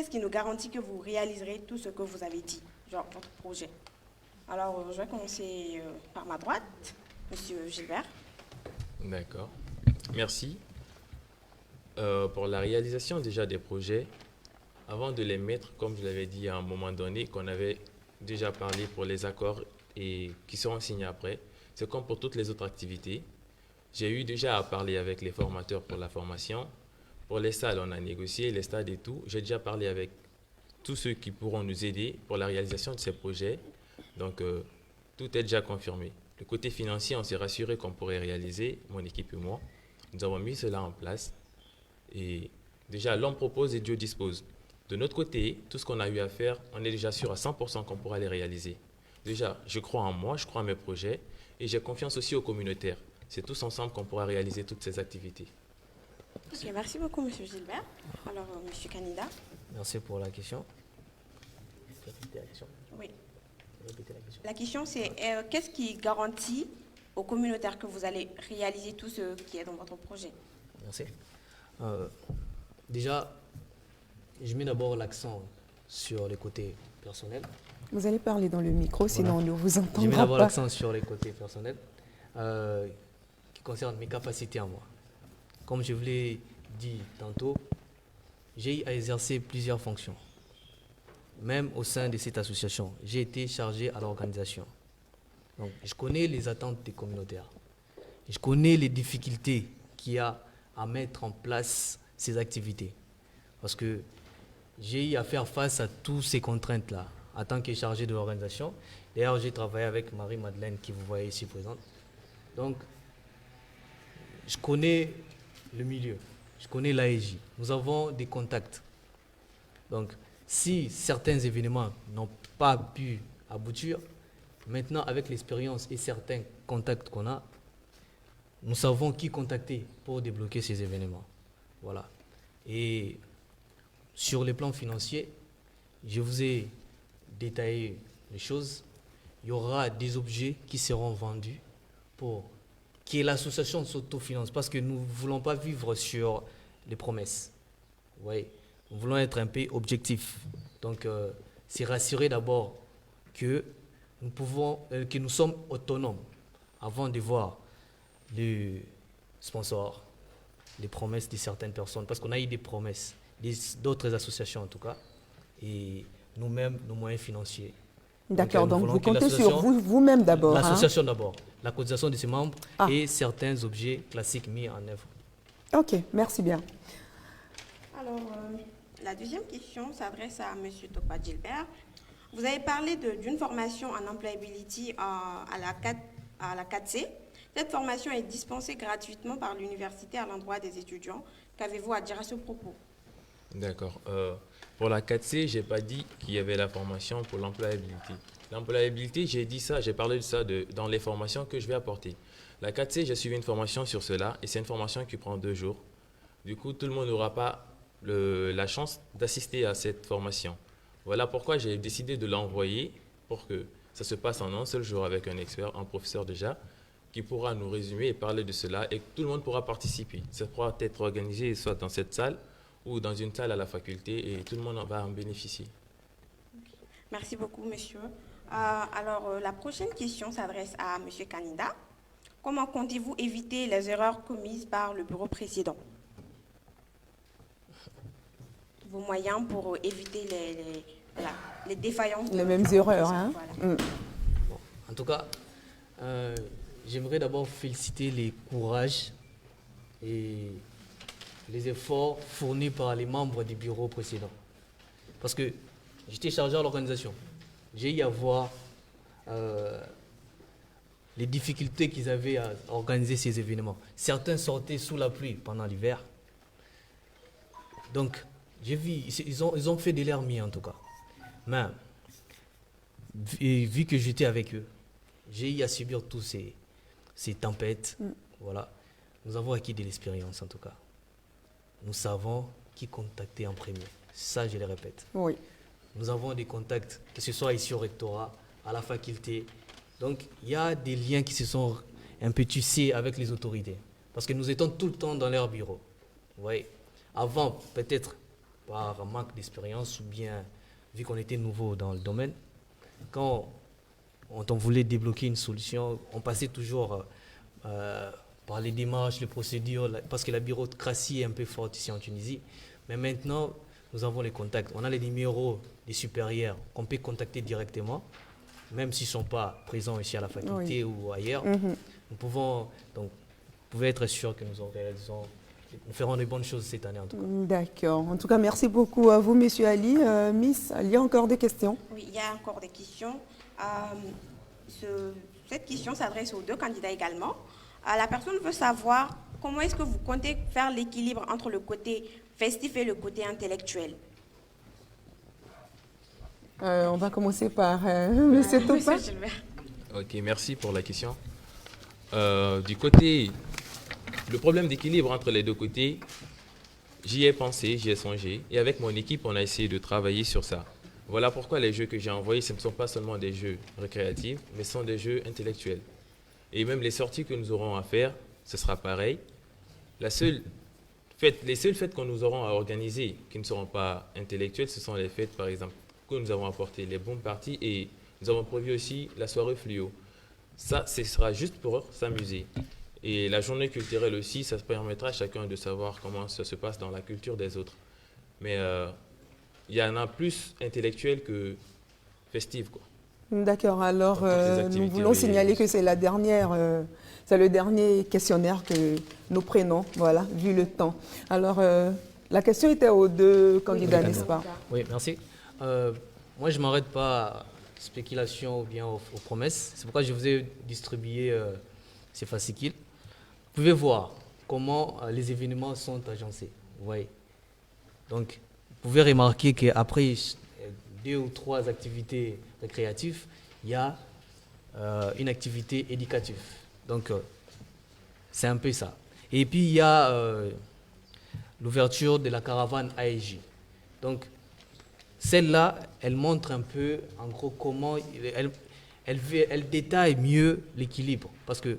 Speaker 6: qui nous garantit que vous réaliserez tout ce que vous avez dit, genre votre projet? Alors, je vais commencer par ma droite, Monsieur Gilbert.
Speaker 4: D'accord. Merci. Pour la réalisation déjà des projets, avant de les mettre, comme je l'avais dit à un moment donné, qu'on avait déjà parlé pour les accords et qui seront signés après, c'est comme pour toutes les autres activités. J'ai eu déjà à parler avec les formateurs pour la formation. Pour les salles, on a négocié, les stades et tout. J'ai déjà parlé avec tous ceux qui pourront nous aider pour la réalisation de ces projets. Donc, tout est déjà confirmé. Le côté financier, on s'est rassuré qu'on pourrait réaliser, mon équipe et moi. Nous avons mis cela en place. Et déjà, l'homme propose et Dieu dispose. De notre côté, tout ce qu'on a eu à faire, on est déjà sûr à 100% qu'on pourra les réaliser. Déjà, je crois en moi, je crois en mes projets et j'ai confiance aussi aux communautaires. C'est tous ensemble qu'on pourra réaliser toutes ces activités.
Speaker 6: Ok, merci beaucoup, M. Gilbert. Alors, M. Canida.
Speaker 5: Merci pour la question.
Speaker 6: Oui. La question, c'est qu'est-ce qui garantit aux communautaires que vous allez réaliser tout ce qui est dans votre projet?
Speaker 5: Merci. Déjà, je mets d'abord l'accent sur les côtés personnels.
Speaker 1: Vous allez parler dans le micro, sinon on ne vous
Speaker 5: Je mets
Speaker 1: entendra
Speaker 5: d'abord
Speaker 1: pas.
Speaker 5: l'accent sur les côtés personnels qui concernent mes capacités à moi. Comme je vous l'ai dit tantôt, j'ai eu à exercer plusieurs fonctions. Même au sein de cette association, j'ai été chargé à l'organisation. Donc, je connais les attentes des communautaires. Je connais les difficultés qu'il y a à mettre en place ces activités. Parce que j'ai eu à faire face à toutes ces contraintes-là en tant que chargé de l'organisation. D'ailleurs, j'ai travaillé avec Marie-Madeleine, qui vous voyez ici présente. Donc, je connais le milieu, je connais l'AEJ. Nous avons des contacts. Donc, si certains événements n'ont pas pu aboutir, maintenant, avec l'expérience et certains contacts qu'on a, nous savons qui contacter pour débloquer ces événements. Voilà. Et sur les plans financiers, je vous ai détaillé les choses. Il y aura des objets qui seront vendus pour que l'association s'autofinance, parce que nous ne voulons pas vivre sur les promesses. Oui. Nous voulons être un peu objectifs. Donc, c'est rassurer d'abord que que nous sommes autonomes avant de voir les sponsors, les promesses de certaines personnes, parce qu'on a eu des promesses d'autres associations en tout cas, et nous-mêmes, nos moyens financiers.
Speaker 1: D'accord, donc
Speaker 5: nous
Speaker 1: vous
Speaker 5: voulons que
Speaker 1: comptez sur
Speaker 5: l'association-
Speaker 1: vous-même d'abord.
Speaker 5: L'association d'abord, la cotisation de ses membres
Speaker 1: Ah.
Speaker 5: et certains objets classiques mis en œuvre.
Speaker 1: Ok, merci bien.
Speaker 6: Alors, la deuxième question s'adresse à M. Topa Gilbert. Vous avez parlé d'une formation en employability à la 4C. Cette formation est dispensée gratuitement par l'université à l'endroit des étudiants. Qu'avez-vous à dire à ce propos?
Speaker 4: D'accord. Pour la 4C, je n'ai pas dit qu'il y avait la formation pour l'employabilité. L'employabilité, j'ai dit ça, j'ai parlé de ça dans les formations que je vais apporter. La 4C, j'ai suivi une formation sur cela et c'est une formation qui prend 2 jours. Du coup, tout le monde n'aura pas la chance d'assister à cette formation. Voilà pourquoi j'ai décidé de l'envoyer pour que ça se passe en un seul jour avec un expert, un professeur déjà, qui pourra nous résumer et parler de cela et que tout le monde pourra participer. Ça pourra être organisé soit dans cette salle ou dans une salle à la faculté et tout le monde va en bénéficier.
Speaker 6: Merci beaucoup, monsieur. Alors, la prochaine question s'adresse à M. Canida. Comment comptez-vous éviter les erreurs commises par le bureau précédent? Vos moyens pour éviter les défaillances.
Speaker 1: Les mêmes erreurs, hein.
Speaker 6: Voilà.
Speaker 5: Bon, en tout cas, j'aimerais d'abord féliciter les courages et les efforts fournis par les membres du bureau précédent. Parce que j'étais chargé à l'organisation. J'ai eu à voir les difficultés qu'ils avaient à organiser ces événements. Certains sortaient sous la pluie pendant l'hiver. Donc, j'ai vu, ils ont fait de leur mieux en tout cas. Mais, vu que j'étais avec eux, j'ai eu à subir tous ces tempêtes. Voilà. Nous avons acquis de l'expérience en tout cas. Nous savons qui contacter en premier. Ça, je le répète.
Speaker 1: Oui.
Speaker 5: Nous avons des contacts, que ce soit ici au rectorat, à la faculté. Donc, il y a des liens qui se sont un peu tissés avec les autorités. Parce que nous étions tout le temps dans leur bureau. Vous voyez. Avant, peut-être par manque d'expérience ou bien vu qu'on était nouveau dans le domaine, quand on voulait débloquer une solution, on passait toujours par les démarches, les procédures, parce que la bureaucratie est un peu forte ici en Tunisie. Mais maintenant, nous avons les contacts. On a les numéros des supérieurs qu'on peut contacter directement, même s'ils ne sont pas présents ici à la faculté ou ailleurs. Nous pouvons, donc, vous pouvez être sûr que nous organisons nous ferons de bonnes choses cette année en tout cas.
Speaker 1: D'accord. En tout cas, merci beaucoup à vous, Monsieur Ali. Miss, il y a encore des questions?
Speaker 6: Oui, il y a encore des questions. Cette question s'adresse aux deux candidats également. La personne veut savoir comment est-ce que vous comptez faire l'équilibre entre le côté festif et le côté intellectuel.
Speaker 1: On va commencer par Monsieur Topa.
Speaker 6: Monsieur Gilbert.
Speaker 4: Ok, merci pour la question. Du côté, le problème d'équilibre entre les deux côtés, j'y ai pensé, j'y ai songé, et avec mon équipe, on a essayé de travailler sur ça. Voilà pourquoi les jeux que j'ai envoyés, ce ne sont pas seulement des jeux récréatifs, mais ce sont des jeux intellectuels. Et même les sorties que nous aurons à faire, ce sera pareil. Les seules fêtes que nous aurons à organiser, qui ne seront pas intellectuelles, ce sont les fêtes, par exemple, que nous avons apportées, les boom parties, et nous avons prévu aussi la soirée fluo. Ça, ce sera juste pour s'amuser. Et la journée culturelle aussi, ça permettra à chacun de savoir comment ça se passe dans la culture des autres. Mais il y en a plus intellectuel que festive, quoi.
Speaker 1: D'accord. Alors,
Speaker 4: Dans toutes les
Speaker 1: nous
Speaker 4: activités
Speaker 1: voulons signaler
Speaker 4: religieuses.
Speaker 1: que c'est la dernière, c'est le dernier questionnaire que nous prenons, voilà, vu le temps. Alors, la question était aux deux candidats, n'est-ce pas?
Speaker 5: Oui, merci. Moi, je ne m'arrête pas à spéculation ou bien aux promesses. C'est pourquoi je vous ai distribué ces fascicules. Vous pouvez voir comment les événements sont agencés. Vous voyez. Donc, vous pouvez remarquer qu'après 2 ou 3 activités récréatives, il y a une activité éducative. Donc, c'est un peu ça. Et puis, il y a l'ouverture de la caravane AEJ. Donc, celle-là, elle montre un peu, en gros, comment elle détaille mieux l'équilibre. Parce que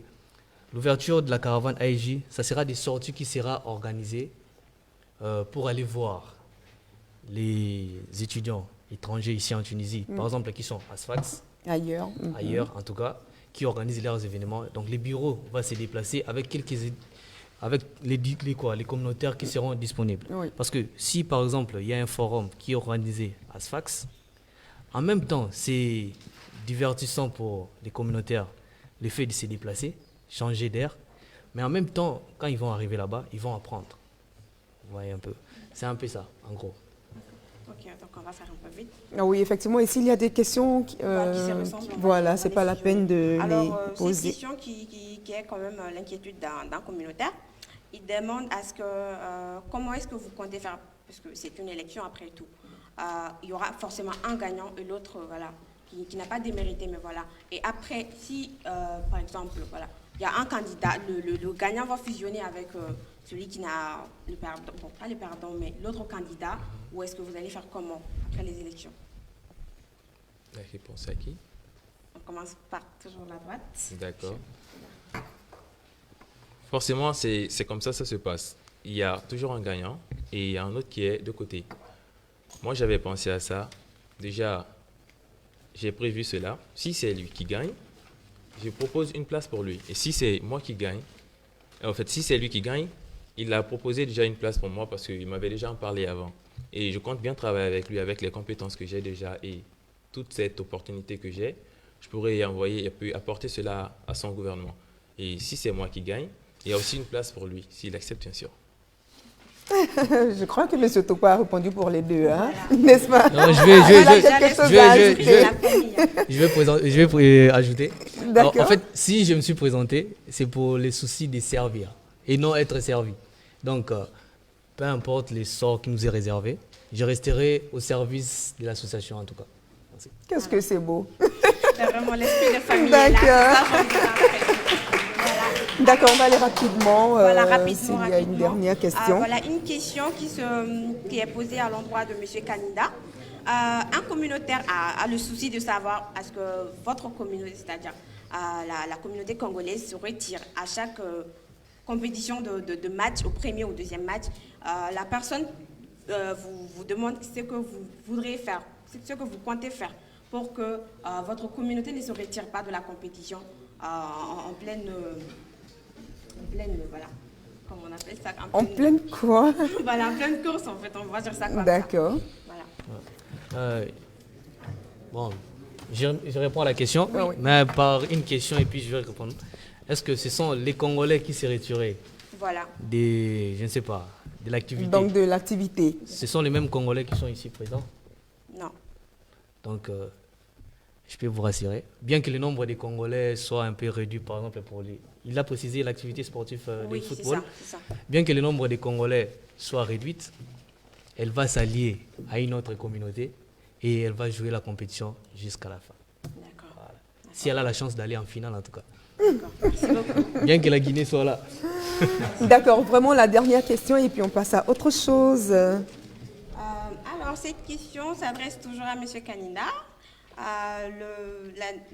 Speaker 5: l'ouverture de la caravane AEJ, ça sera des sorties qui seront organisées pour aller voir les étudiants étrangers ici en Tunisie, par exemple, qui sont à Sfax,
Speaker 1: Ailleurs.
Speaker 5: ailleurs en tout cas, qui organisent leurs événements. Donc les bureaux vont se déplacer avec les communautaires qui seront disponibles.
Speaker 1: Oui.
Speaker 5: Parce que si par exemple il y a un forum qui est organisé à Sfax, en même temps c'est divertissant pour les communautaires le fait de se déplacer, changer d'air, mais en même temps quand ils vont arriver là-bas, ils vont apprendre. Vous voyez un peu. C'est un peu ça, en gros.
Speaker 6: Ok, donc on va faire un peu vite.
Speaker 1: Ah oui, effectivement. Et s'il y a des questions,
Speaker 6: Qui se ressemblent,
Speaker 1: voilà,
Speaker 6: on va
Speaker 1: c'est
Speaker 6: les
Speaker 1: pas la
Speaker 6: fusionner.
Speaker 1: peine de
Speaker 6: Alors,
Speaker 1: les
Speaker 6: c'est une
Speaker 1: poser.
Speaker 6: question qui est quand même l'inquiétude d'un communautaire. Il demande à ce que, comment est-ce que vous comptez faire, parce que c'est une élection après tout. Il y aura forcément un gagnant et l'autre, voilà, qui n'a pas démérité, mais voilà. Et après, si, par exemple, voilà, il y a un candidat, le gagnant va fusionner avec celui qui n'a le perdant, bon, pas le perdant, mais l'autre candidat, ou est-ce que vous allez faire comment après les élections?
Speaker 4: La réponse à qui?
Speaker 6: On commence par toujours la droite.
Speaker 4: D'accord. Forcément, c'est comme ça se passe. Il y a toujours un gagnant et il y a un autre qui est de côté. Moi, j'avais pensé à ça. Déjà, j'ai prévu cela. Si c'est lui qui gagne, je propose une place pour lui. Et si c'est moi qui gagne, en fait, si c'est lui qui gagne, il a proposé déjà une place pour moi parce qu'il m'avait déjà en parlé avant. Et je compte bien travailler avec lui, avec les compétences que j'ai déjà et toute cette opportunité que j'ai. Je pourrais y envoyer et puis apporter cela à son gouvernement. Et si c'est moi qui gagne, il y a aussi une place pour lui, s'il accepte, bien sûr.
Speaker 1: Je crois que M. Topa a répondu pour les deux, hein, n'est-ce pas?
Speaker 5: Non, je vais ajouter. Alors, en fait, si je me suis présenté, c'est pour les soucis de servir et non être servi. Donc, peu importe les sorts qui nous est réservé, je resterai au service de l'association en tout cas. Merci.
Speaker 1: Qu'est-ce que c'est beau.
Speaker 6: C'est vraiment l'esprit de famille.
Speaker 1: D'accord. D'accord, on va aller rapidement.
Speaker 6: Voilà, rapidement.
Speaker 1: S'il y a une dernière question.
Speaker 6: Voilà, une question qui est posée à l'endroit de M. Kanida. Un communautaire a le souci de savoir est-ce que votre communauté, c'est-à-dire la communauté congolaise, se retire à chaque compétition de match, au premier ou deuxième match. La personne vous demande ce que vous voudrez faire, ce que vous comptez faire pour que votre communauté ne se retire pas de la compétition en pleine, voilà, comment on appelle ça?
Speaker 1: En pleine quoi?
Speaker 6: Voilà, en pleine course en fait, on va dire ça comme ça.
Speaker 1: D'accord.
Speaker 6: Voilà.
Speaker 5: Bon, je réponds à la question,
Speaker 1: Oui.
Speaker 5: mais par une question et puis je vais répondre. Est-ce que ce sont les Congolais qui s'est retirés?
Speaker 6: Voilà.
Speaker 5: je ne sais pas, de l'activité.
Speaker 1: Donc de l'activité.
Speaker 5: Ce sont les mêmes Congolais qui sont ici présents.
Speaker 6: Non.
Speaker 5: Donc, je peux vous rassurer. Bien que le nombre de Congolais soit un peu réduit, par exemple, pour les... Il a précisé l'activité sportive
Speaker 6: Oui,
Speaker 5: de
Speaker 6: c'est
Speaker 5: football.
Speaker 6: ça.
Speaker 5: Bien que le nombre de Congolais soit réduit, elle va s'allier à une autre communauté et elle va jouer la compétition jusqu'à la fin.
Speaker 6: D'accord.
Speaker 5: Voilà. Si elle a la chance d'aller en finale, en tout cas.
Speaker 6: D'accord. Merci beaucoup.
Speaker 5: Bien que la Guinée soit là.
Speaker 1: D'accord, vraiment la dernière question et puis on passe à autre chose.
Speaker 6: Alors, cette question s'adresse toujours à M. Kanina.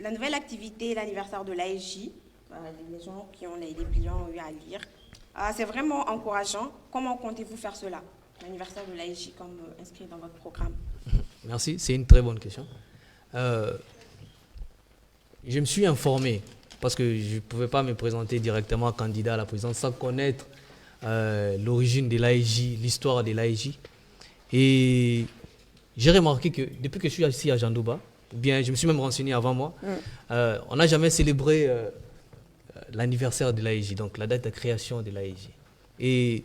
Speaker 6: La nouvelle activité, l'anniversaire de l'ASJ, les gens qui ont les dépliants ont eu à lire. C'est vraiment encourageant. Comment comptez-vous faire cela, l'anniversaire de l'ASJ, comme inscrit dans votre programme?
Speaker 5: Merci, c'est une très bonne question. Je me suis informé, parce que je ne pouvais pas me présenter directement candidat à la présidence sans connaître l'origine de l'ASJ, l'histoire de l'ASJ. Et j'ai remarqué que depuis que je suis ici à Jandouba, ou bien je me suis même renseigné avant moi, on n'a jamais célébré l'anniversaire de l'ASJ, donc la date de création de l'ASJ. Et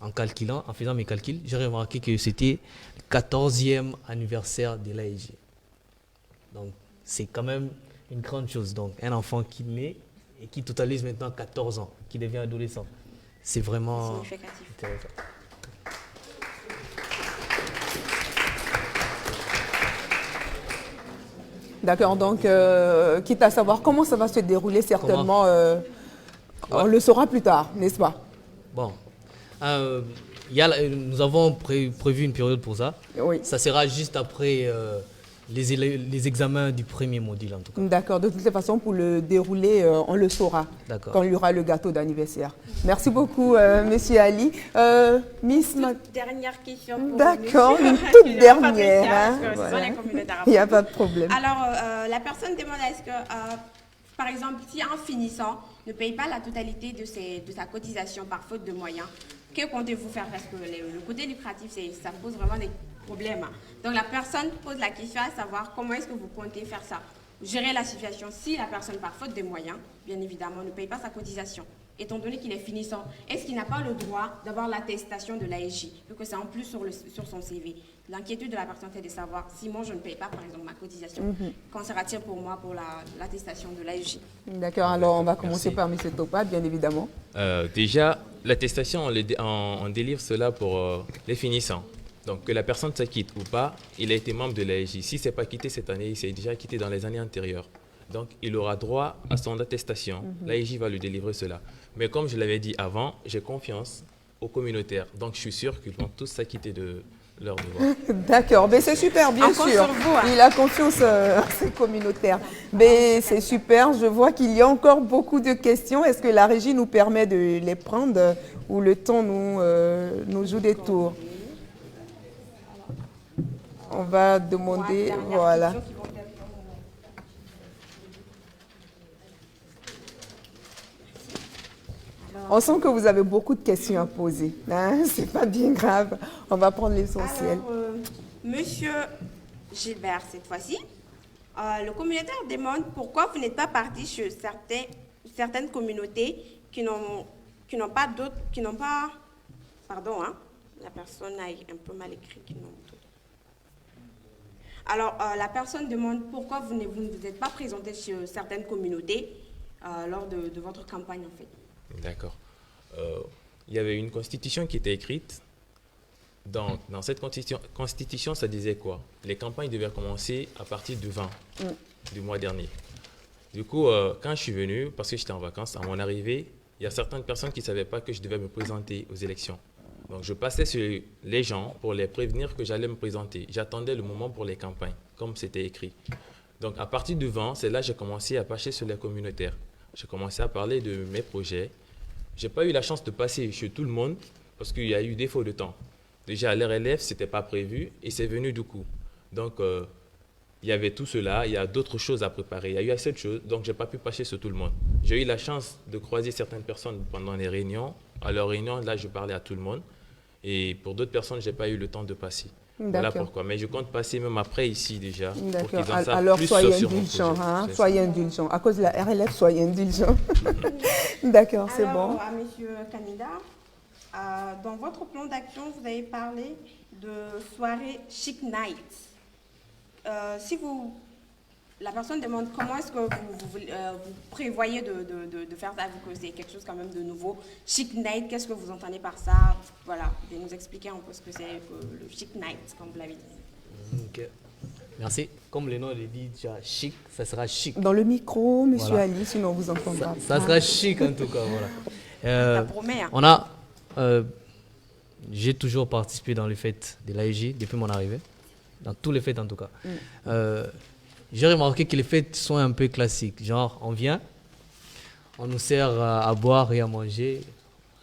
Speaker 5: en faisant mes calculs, j'ai remarqué que c'était le 14e anniversaire de l'ASJ. Donc c'est quand même une grande chose. Donc un enfant qui naît et qui totalise maintenant 14 ans, qui devient adolescent. C'est vraiment
Speaker 6: significatif.
Speaker 5: intéressant.
Speaker 1: D'accord, donc quitte à savoir comment ça va se dérouler, certainement, on le saura plus tard, n'est-ce pas?
Speaker 5: Bon, nous avons prévu une période pour ça.
Speaker 1: Oui.
Speaker 5: Ça sera juste après les examens du premier module, en tout cas.
Speaker 1: D'accord, de toutes les façons, pour le dérouler, on le saura quand il y aura le gâteau d'anniversaire. Merci beaucoup, Monsieur Ali. Miss
Speaker 6: Dernière question pour
Speaker 1: D'accord,
Speaker 6: monsieur.
Speaker 1: une toute dernière.
Speaker 6: Parce que ce
Speaker 1: Voilà.
Speaker 6: sont les communautaires.
Speaker 1: Il n'y a pas de problème.
Speaker 6: Alors, la personne demande est-ce que, par exemple, si un finissant ne paye pas la totalité de sa cotisation par faute de moyens, que comptez-vous faire? Parce que le côté lucratif, ça pose vraiment des problèmes. Donc, la personne pose la question à savoir comment est-ce que vous comptez faire ça? Gérer la situation si la personne, par faute de moyens, bien évidemment, ne paye pas sa cotisation. Étant donné qu'il est finissant, est-ce qu'il n'a pas le droit d'avoir l'attestation de l'ASJ, vu que c'est en plus sur son CV? L'inquiétude de la personne, c'est de savoir si moi je ne paye pas, par exemple, ma cotisation, qu'en sera-t-il pour moi pour l'attestation de l'ASJ?
Speaker 1: D'accord, alors on va commencer par M. Topa, bien évidemment.
Speaker 4: Déjà, l'attestation, on délivre cela pour les finissants. Donc, que la personne s'acquitte ou pas, il a été membre de l'ASJ. Si ce n'est pas quitté cette année, il s'est déjà quitté dans les années antérieures. Donc, il aura droit à son attestation. L'ASJ va lui délivrer cela. Mais comme je l'avais dit avant, j'ai confiance aux communautaires. Donc, je suis sûr qu'ils vont tous s'acquitter de leur devoir.
Speaker 1: D'accord, mais c'est super, bien
Speaker 6: Encore
Speaker 1: sûr.
Speaker 6: sur vous, hein.
Speaker 1: Il a confiance à ses communautaires. Mais c'est super, je vois qu'il y a encore beaucoup de questions. Est-ce que la régie nous permet de les prendre ou le temps nous joue des tours? On va demander, voilà. On sent que vous avez beaucoup de questions à poser. Hein? C'est pas bien grave. On va prendre l'essentiel.
Speaker 6: Alors, Monsieur Gilbert, cette fois-ci, le communautaire demande pourquoi vous n'êtes pas parti sur certaines communautés qui n'ont pas, pardon, hein, la personne a un peu mal écrit. Alors, la personne demande pourquoi vous ne vous êtes pas présenté sur certaines communautés lors de votre campagne, en fait.
Speaker 4: D'accord. Il y avait une constitution qui était écrite. Dans cette constitution, ça disait quoi? Les campagnes devaient commencer à partir du 20 du mois dernier. Du coup, quand je suis venu, parce que j'étais en vacances, à mon arrivée, il y a certaines personnes qui ne savaient pas que je devais me présenter aux élections. Donc, je passais sur les gens pour les prévenir que j'allais me présenter. J'attendais le moment pour les campagnes, comme c'était écrit. Donc, à partir du 20, c'est là que j'ai commencé à passer sur les communautaires. J'ai commencé à parler de mes projets. Je n'ai pas eu la chance de passer chez tout le monde parce qu'il y a eu défaut de temps. Déjà, à l'RLF, ce n'était pas prévu et c'est venu du coup. Donc, il y avait tout cela, il y a d'autres choses à préparer. Il y a eu assez de choses, donc je n'ai pas pu passer sur tout le monde. J'ai eu la chance de croiser certaines personnes pendant les réunions. À leur réunion, là, je parlais à tout le monde. Et pour d'autres personnes, je n'ai pas eu le temps de passer. Voilà
Speaker 1: D'accord.
Speaker 4: pourquoi. Mais je compte passer même après ici déjà. Pour
Speaker 1: D'accord.
Speaker 4: qu'ils en savent
Speaker 1: Alors,
Speaker 4: plus
Speaker 1: soyez
Speaker 4: sur mon
Speaker 1: indulgents.
Speaker 4: projet.
Speaker 1: Hein?
Speaker 4: C'est
Speaker 1: Soyez indulgents. À cause de la RLF, soyez indulgents. D'accord, c'est
Speaker 6: Alors,
Speaker 1: bon.
Speaker 6: à M. Kanida, dans votre plan d'action, vous avez parlé de soirée chic night. Si la personne demande comment est-ce que vous prévoyez de faire ça, vu que c'est quelque chose quand même de nouveau. Chic night, qu'est-ce que vous entendez par ça? Voilà, de nous expliquer un peu ce que c'est que le chic night, comme vous l'avez dit.
Speaker 5: Ok. Merci. Comme le nom le dit, déjà, chic, ça sera chic.
Speaker 1: Dans le micro, monsieur
Speaker 5: Voilà.
Speaker 1: Ali, sinon on vous entendra.
Speaker 5: Ça sera chic en tout cas, voilà.
Speaker 6: Ça promet. Hein.
Speaker 5: J'ai toujours participé dans les fêtes de l'AEJ depuis mon arrivée, dans tous les fêtes en tout cas. J'ai remarqué que les fêtes sont un peu classiques, genre on vient, on nous sert à boire et à manger,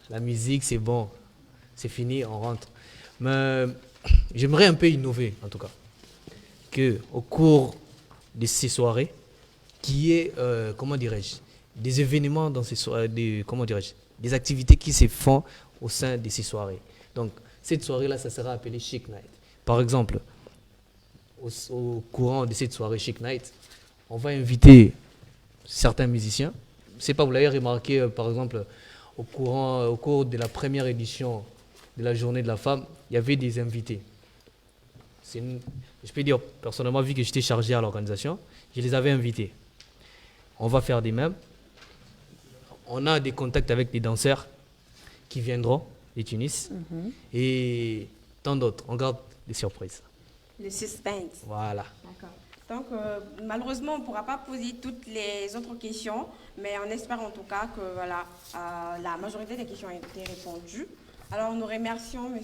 Speaker 5: la musique c'est bon, c'est fini, on rentre. Mais j'aimerais un peu innover en tout cas, qu'au cours de ces soirées, qu'il y ait, comment dirais-je, des événements dans ces soirées, des activités qui se font au sein de ces soirées. Donc, cette soirée-là, ça sera appelé Chic Night. Par exemple, au courant de cette soirée Chic Night, on va inviter certains musiciens. C'est pas, vous l'avez remarqué, par exemple, au cours de la première édition de la Journée de la Femme, il y avait des invités. Je peux dire, personnellement, vu que j'étais chargé à l'organisation, je les avais invités. On va faire des mêmes. On a des contacts avec des danseurs qui viendront de Tunis et tant d'autres. On garde des surprises.
Speaker 6: Le suspense.
Speaker 5: Voilà.
Speaker 6: D'accord. Donc, malheureusement, on ne pourra pas poser toutes les autres questions, mais on espère en tout cas que voilà, la majorité des questions ont été répondues. Alors, nous remercions M.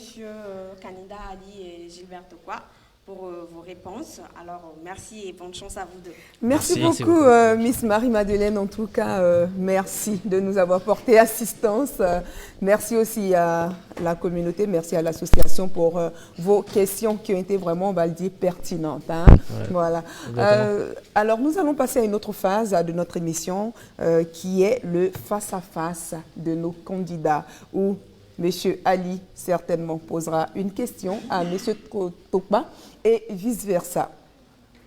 Speaker 6: Kanida, Ali et Gilbert Tokwa pour vos réponses. Alors, merci et bonne chance à vous deux.
Speaker 1: Merci
Speaker 5: Merci
Speaker 1: beaucoup,
Speaker 5: beaucoup.
Speaker 1: Miss Marie-Madeleine. En tout cas, merci de nous avoir porté assistance. Merci aussi à la communauté, merci à l'association pour vos questions qui ont été vraiment, on va le dire, pertinentes. Hein.
Speaker 5: Ouais,
Speaker 1: voilà.
Speaker 5: exactement.
Speaker 1: Alors, nous allons passer à une autre phase de notre émission qui est le face-à-face de nos candidats où M. Ali certainement posera une question à M. Tokba et vice-versa.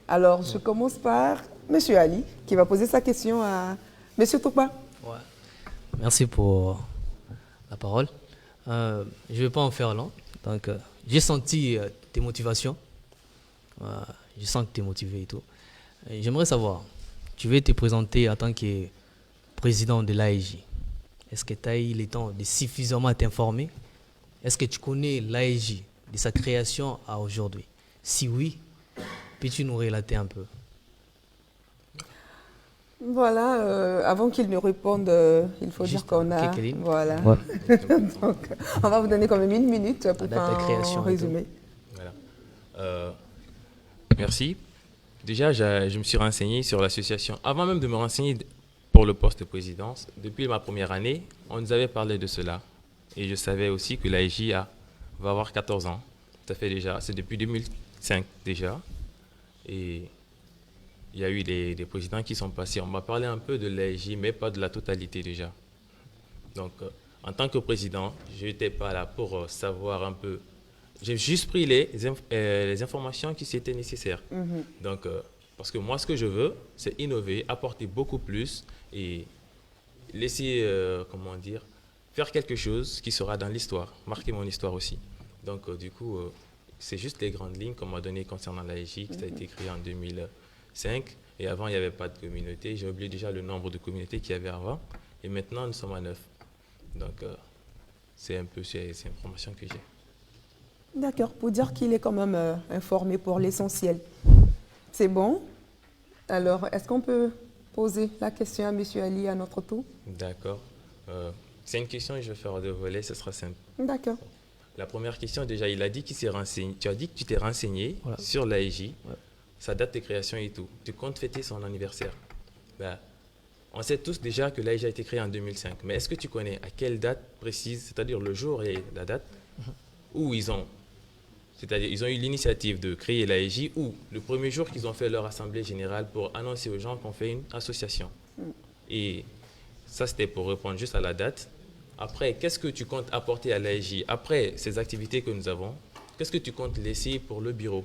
Speaker 1: Alors, je commence par M. Ali, qui va poser sa question à M. Tokba.
Speaker 5: Ouais. Merci pour la parole. Je ne vais pas en faire long. Donc, j'ai senti tes motivations. Je sens que tu es motivé et tout. J'aimerais savoir, tu veux te présenter en tant que président de l'AEJ. Est-ce que tu as eu le temps de suffisamment t'informer? Est-ce que tu connais l'AEJ de sa création à aujourd'hui? Si oui, peux-tu nous relater un peu?
Speaker 1: Voilà, avant qu'il ne réponde, il faut
Speaker 5: Juste
Speaker 1: dire qu'on a...
Speaker 5: quelques lignes.
Speaker 1: Voilà.
Speaker 5: Ouais.
Speaker 1: Donc, on va vous donner quand même 1 minute pour
Speaker 5: date de
Speaker 1: faire
Speaker 5: création
Speaker 1: un
Speaker 5: et tout.
Speaker 1: résumé.
Speaker 4: Voilà. Merci. Déjà, je me suis renseigné sur l'association. Avant même de me renseigner pour le poste de présidence, depuis ma première année, on nous avait parlé de cela. Et je savais aussi que l'AEJ va avoir 14 ans. Ça fait déjà, c'est depuis 2005 déjà. Et il y a eu des présidents qui sont passés. On m'a parlé un peu de l'AEJ, mais pas de la totalité déjà. Donc, en tant que président, je n'étais pas là pour savoir un peu. J'ai juste pris les informations qui étaient nécessaires. Donc, parce que moi, ce que je veux, c'est innover, apporter beaucoup plus et laisser, comment dire, faire quelque chose qui sera dans l'histoire, marquer mon histoire aussi. Donc, du coup, c'est juste les grandes lignes qu'on m'a données concernant l'AEJ, qui a été créé en 2005. Et avant, il n'y avait pas de communauté. J'ai oublié déjà le nombre de communautés qu'il y avait avant. Et maintenant, nous sommes à 9. Donc, c'est un peu ces informations que j'ai.
Speaker 1: D'accord, pour dire qu'il est quand même informé pour l'essentiel. C'est bon? Alors, est-ce qu'on peut poser la question à M. Ali à notre tour?
Speaker 4: D'accord. C'est une question que je vais faire de volet, ce sera simple.
Speaker 1: D'accord.
Speaker 4: La première question, déjà, il a dit qu'il s'est renseigné. Tu as dit que tu t'es renseigné sur l'AEJ, sa date de création et tout. Tu comptes fêter son anniversaire. Ben, on sait tous déjà que l'AEJ a été créé en 2005. Mais est-ce que tu connais à quelle date précise, c'est-à-dire le jour et la date, où ils ont eu l'initiative de créer l'AEJ, ou le premier jour qu'ils ont fait leur assemblée générale pour annoncer aux gens qu'on fait une association. Et ça, c'était pour répondre juste à la date. Après, qu'est-ce que tu comptes apporter à l'AEJ après ces activités que nous avons? qu'est-ce que tu comptes laisser pour le bureau?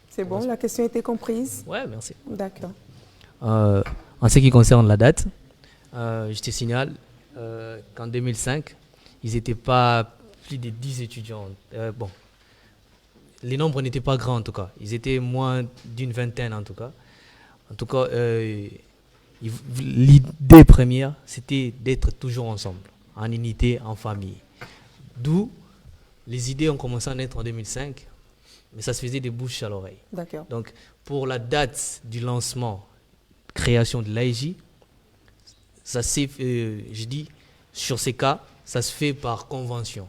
Speaker 1: C'est bon, la question a été comprise?
Speaker 5: Ouais, merci.
Speaker 1: D'accord.
Speaker 5: En ce qui concerne la date, je te signale qu'en 2005, ils n'étaient pas plus de 10 étudiants. Bon, les nombres n'étaient pas grands en tout cas. Ils étaient moins d'une vingtaine en tout cas. En tout cas, l'idée première, c'était d'être toujours ensemble, en unité, en famille. D'où les idées ont commencé à naître en 2005, mais ça se faisait des bouches à l'oreille.
Speaker 1: D'accord.
Speaker 5: Donc, pour la date du lancement, création de l'AIJ, ça s'est, je dis, sur ces cas, ça se fait par convention.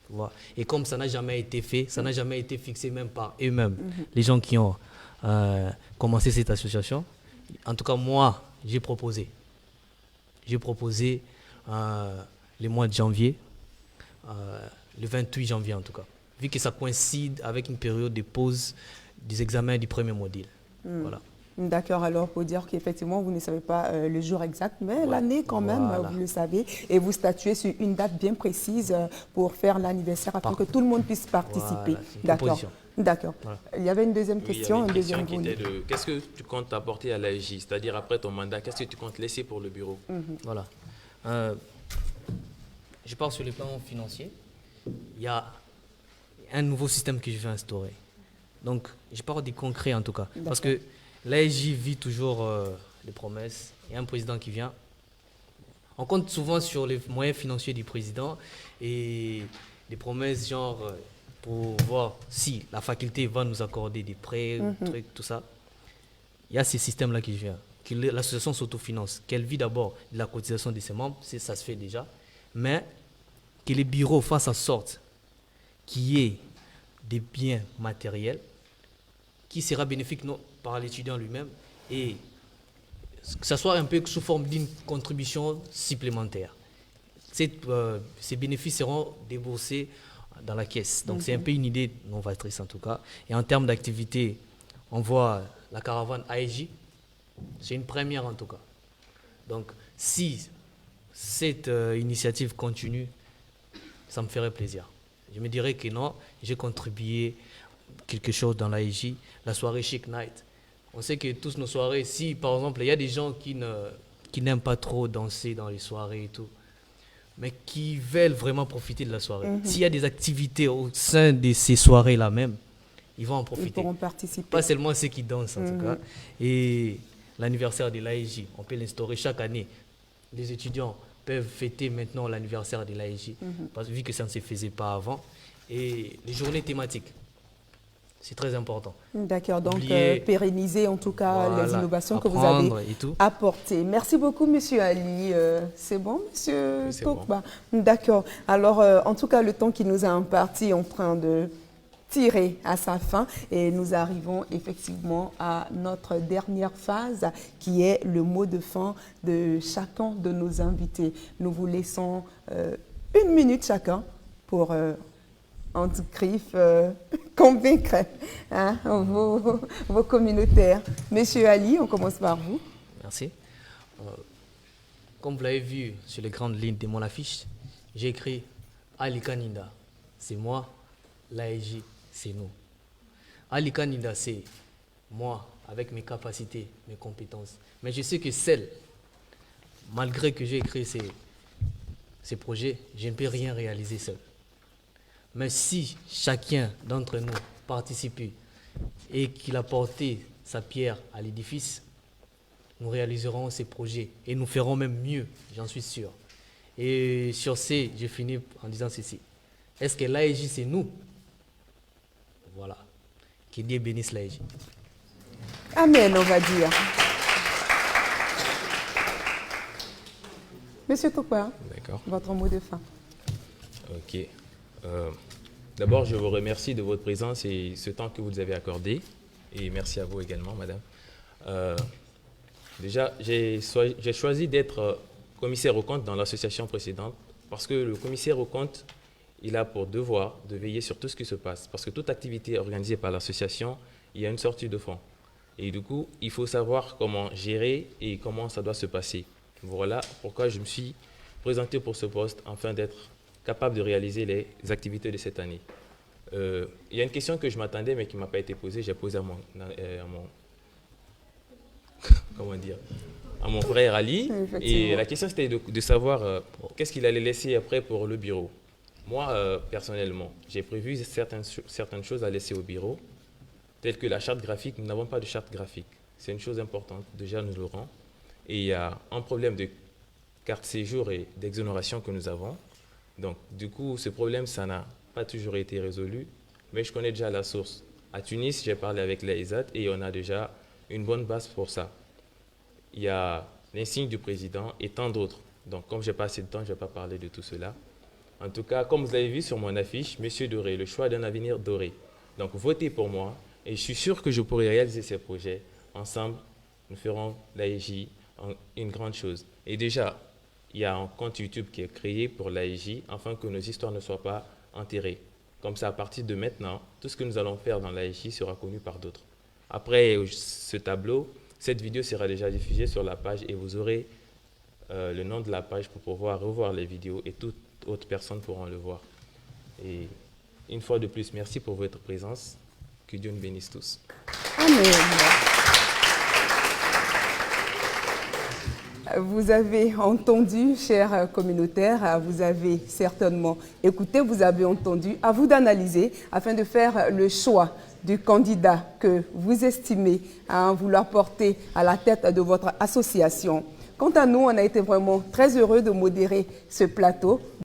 Speaker 5: Tu vois. Et comme ça n'a jamais été fait, ça n'a jamais été fixé même par eux-mêmes, les gens qui ont commencé cette association. En tout cas, moi, j'ai proposé. J'ai proposé le mois de janvier, le 28 janvier en tout cas, vu que ça coïncide avec une période de pause des examens du premier module. Voilà.
Speaker 1: D'accord, alors pour dire qu'effectivement, vous ne savez pas le jour exact, mais l'année quand même,
Speaker 5: Voilà.
Speaker 1: vous le savez, et vous statuez sur une date bien précise pour faire l'anniversaire afin que tout le monde puisse participer.
Speaker 5: Voilà, c'est une
Speaker 1: D'accord.
Speaker 5: proposition.
Speaker 1: D'accord.
Speaker 5: Voilà.
Speaker 1: Il y avait une deuxième
Speaker 4: Oui, il y
Speaker 1: question,
Speaker 4: avait
Speaker 1: un
Speaker 4: une question
Speaker 1: deuxième
Speaker 4: qui
Speaker 1: volet.
Speaker 4: était de qu'est-ce que tu comptes apporter à l'AIJ? C'est-à-dire après ton mandat, qu'est-ce que tu comptes laisser pour le bureau?
Speaker 5: Voilà. Je pars sur le plan financier. Il y a un nouveau système que je vais instaurer. Donc, je parle du concret en tout cas. Parce que l'AIJ vit toujours les promesses. Il y a un président qui vient. On compte souvent sur les moyens financiers du président et des promesses genre pour voir si la faculté va nous accorder des prêts, trucs, tout ça. Il y a ces systèmes-là qui viennent. Que l'association s'autofinance, qu'elle vit d'abord de la cotisation de ses membres, ça se fait déjà, mais que les bureaux fassent en sorte qu'il y ait des biens matériels qui sera bénéfique non, par l'étudiant lui-même et que ça soit un peu sous forme d'une contribution supplémentaire. Ces bénéfices seront déboursés dans la caisse. Donc c'est un peu une idée novatrice en tout cas. Et en termes d'activité, on voit la caravane AIJ. C'est une première en tout cas. Donc si cette initiative continue, ça me ferait plaisir. Je me dirais que non, j'ai contribué quelque chose dans l'AIJ. La soirée Chic Night. On sait que tous nos soirées, si par exemple il y a des gens qui n'aiment pas trop danser dans les soirées et tout, mais qui veulent vraiment profiter de la soirée. S'il y a des activités au sein de ces soirées-là même, ils vont en
Speaker 1: Ils
Speaker 5: profiter.
Speaker 1: pourront participer.
Speaker 5: Pas seulement ceux qui dansent en tout cas. Et l'anniversaire de l'AIJ, on peut l'instaurer chaque année. Les étudiants peuvent fêter maintenant l'anniversaire de l'AIJ, parce que vu que ça ne se faisait pas avant. Et les journées thématiques, c'est très important.
Speaker 1: D'accord, donc
Speaker 5: Oublier-
Speaker 1: pérenniser en tout cas les
Speaker 5: Voilà,
Speaker 1: innovations que vous avez
Speaker 5: apprendre et tout.
Speaker 1: apportées. Merci beaucoup, Monsieur Ali. C'est bon, Monsieur
Speaker 4: Oui, c'est
Speaker 1: Tokba? D'accord. Alors, en tout cas, le temps qui nous a imparti est en train de tirer à sa fin et nous arrivons effectivement à notre dernière phase qui est le mot de fin de chacun de nos invités. Nous vous laissons 1 minute chacun pour en griffe convaincre hein, vos communautaires. Monsieur Ali, on commence par vous.
Speaker 5: Merci. Comme vous l'avez vu sur les grandes lignes de mon affiche, j'ai écrit Ali Kanida, c'est moi, l'AIJ, c'est nous. Ali Kanida, c'est moi, avec mes capacités, mes compétences. Mais je sais que celle, malgré que j'ai écrit ces projets, je ne peux rien réaliser seul. Mais si chacun d'entre nous participe et qu'il a porté sa pierre à l'édifice, nous réaliserons ces projets et nous ferons même mieux, j'en suis sûr. Et sur ce, je finis en disant ceci. Est-ce que l'AIJ, c'est nous? Voilà. Que Dieu bénisse l'AIJ.
Speaker 1: Amen, on va dire. Monsieur Tokba,
Speaker 4: D'accord.
Speaker 1: votre mot de fin.
Speaker 4: Ok. D'abord, je vous remercie de votre présence et ce temps que vous nous avez accordé. Et merci à vous également, madame. Déjà, j'ai choisi d'être commissaire aux comptes dans l'association précédente parce que le commissaire aux comptes, il a pour devoir de veiller sur tout ce qui se passe. Parce que toute activité organisée par l'association, il y a une sortie de fonds. Et du coup, il faut savoir comment gérer et comment ça doit se passer. Voilà pourquoi je me suis présenté pour ce poste afin d'être capables de réaliser les activités de cette année. Il y a une question que je m'attendais mais qui ne m'a pas été posée. J'ai posé à mon comment dire, à mon frère Ali. Et la question c'était de savoir qu'est-ce qu'il allait laisser après pour le bureau. Moi, personnellement, j'ai prévu certaines choses à laisser au bureau, telles que la charte graphique. Nous n'avons pas de charte graphique. C'est une chose importante. Déjà, nous l'aurons. Et il y a un problème de carte séjour et d'exonération que nous avons. Donc, du coup, ce problème, ça n'a pas toujours été résolu, mais je connais déjà la source. À Tunis, j'ai parlé avec l'AESAT et on a déjà une bonne base pour ça. Il y a l'insigne du président et tant d'autres. Donc, comme je n'ai pas assez de temps, je ne vais pas parler de tout cela. En tout cas, comme vous avez vu sur mon affiche, Monsieur Doré, le choix d'un avenir doré. Donc, votez pour moi et je suis sûr que je pourrai réaliser ces projets. Ensemble, nous ferons l'AEJ une grande chose. Et déjà, il y a un compte YouTube qui est créé pour l'AEJ afin que nos histoires ne soient pas enterrées. Comme ça, à partir de maintenant, tout ce que nous allons faire dans l'AEJ sera connu par d'autres. Après ce tableau, cette vidéo sera déjà diffusée sur la page et vous aurez le nom de la page pour pouvoir revoir les vidéos et toute autre personne pourront le voir. Et une fois de plus, merci pour votre présence. Que Dieu nous bénisse tous.
Speaker 1: Amen. Vous avez entendu, chers communautaires, vous avez certainement écouté, vous avez entendu. À vous d'analyser afin de faire le choix du candidat que vous estimez vouloir porter à la tête de votre association. Quant à nous, on a été vraiment très heureux de modérer ce plateau.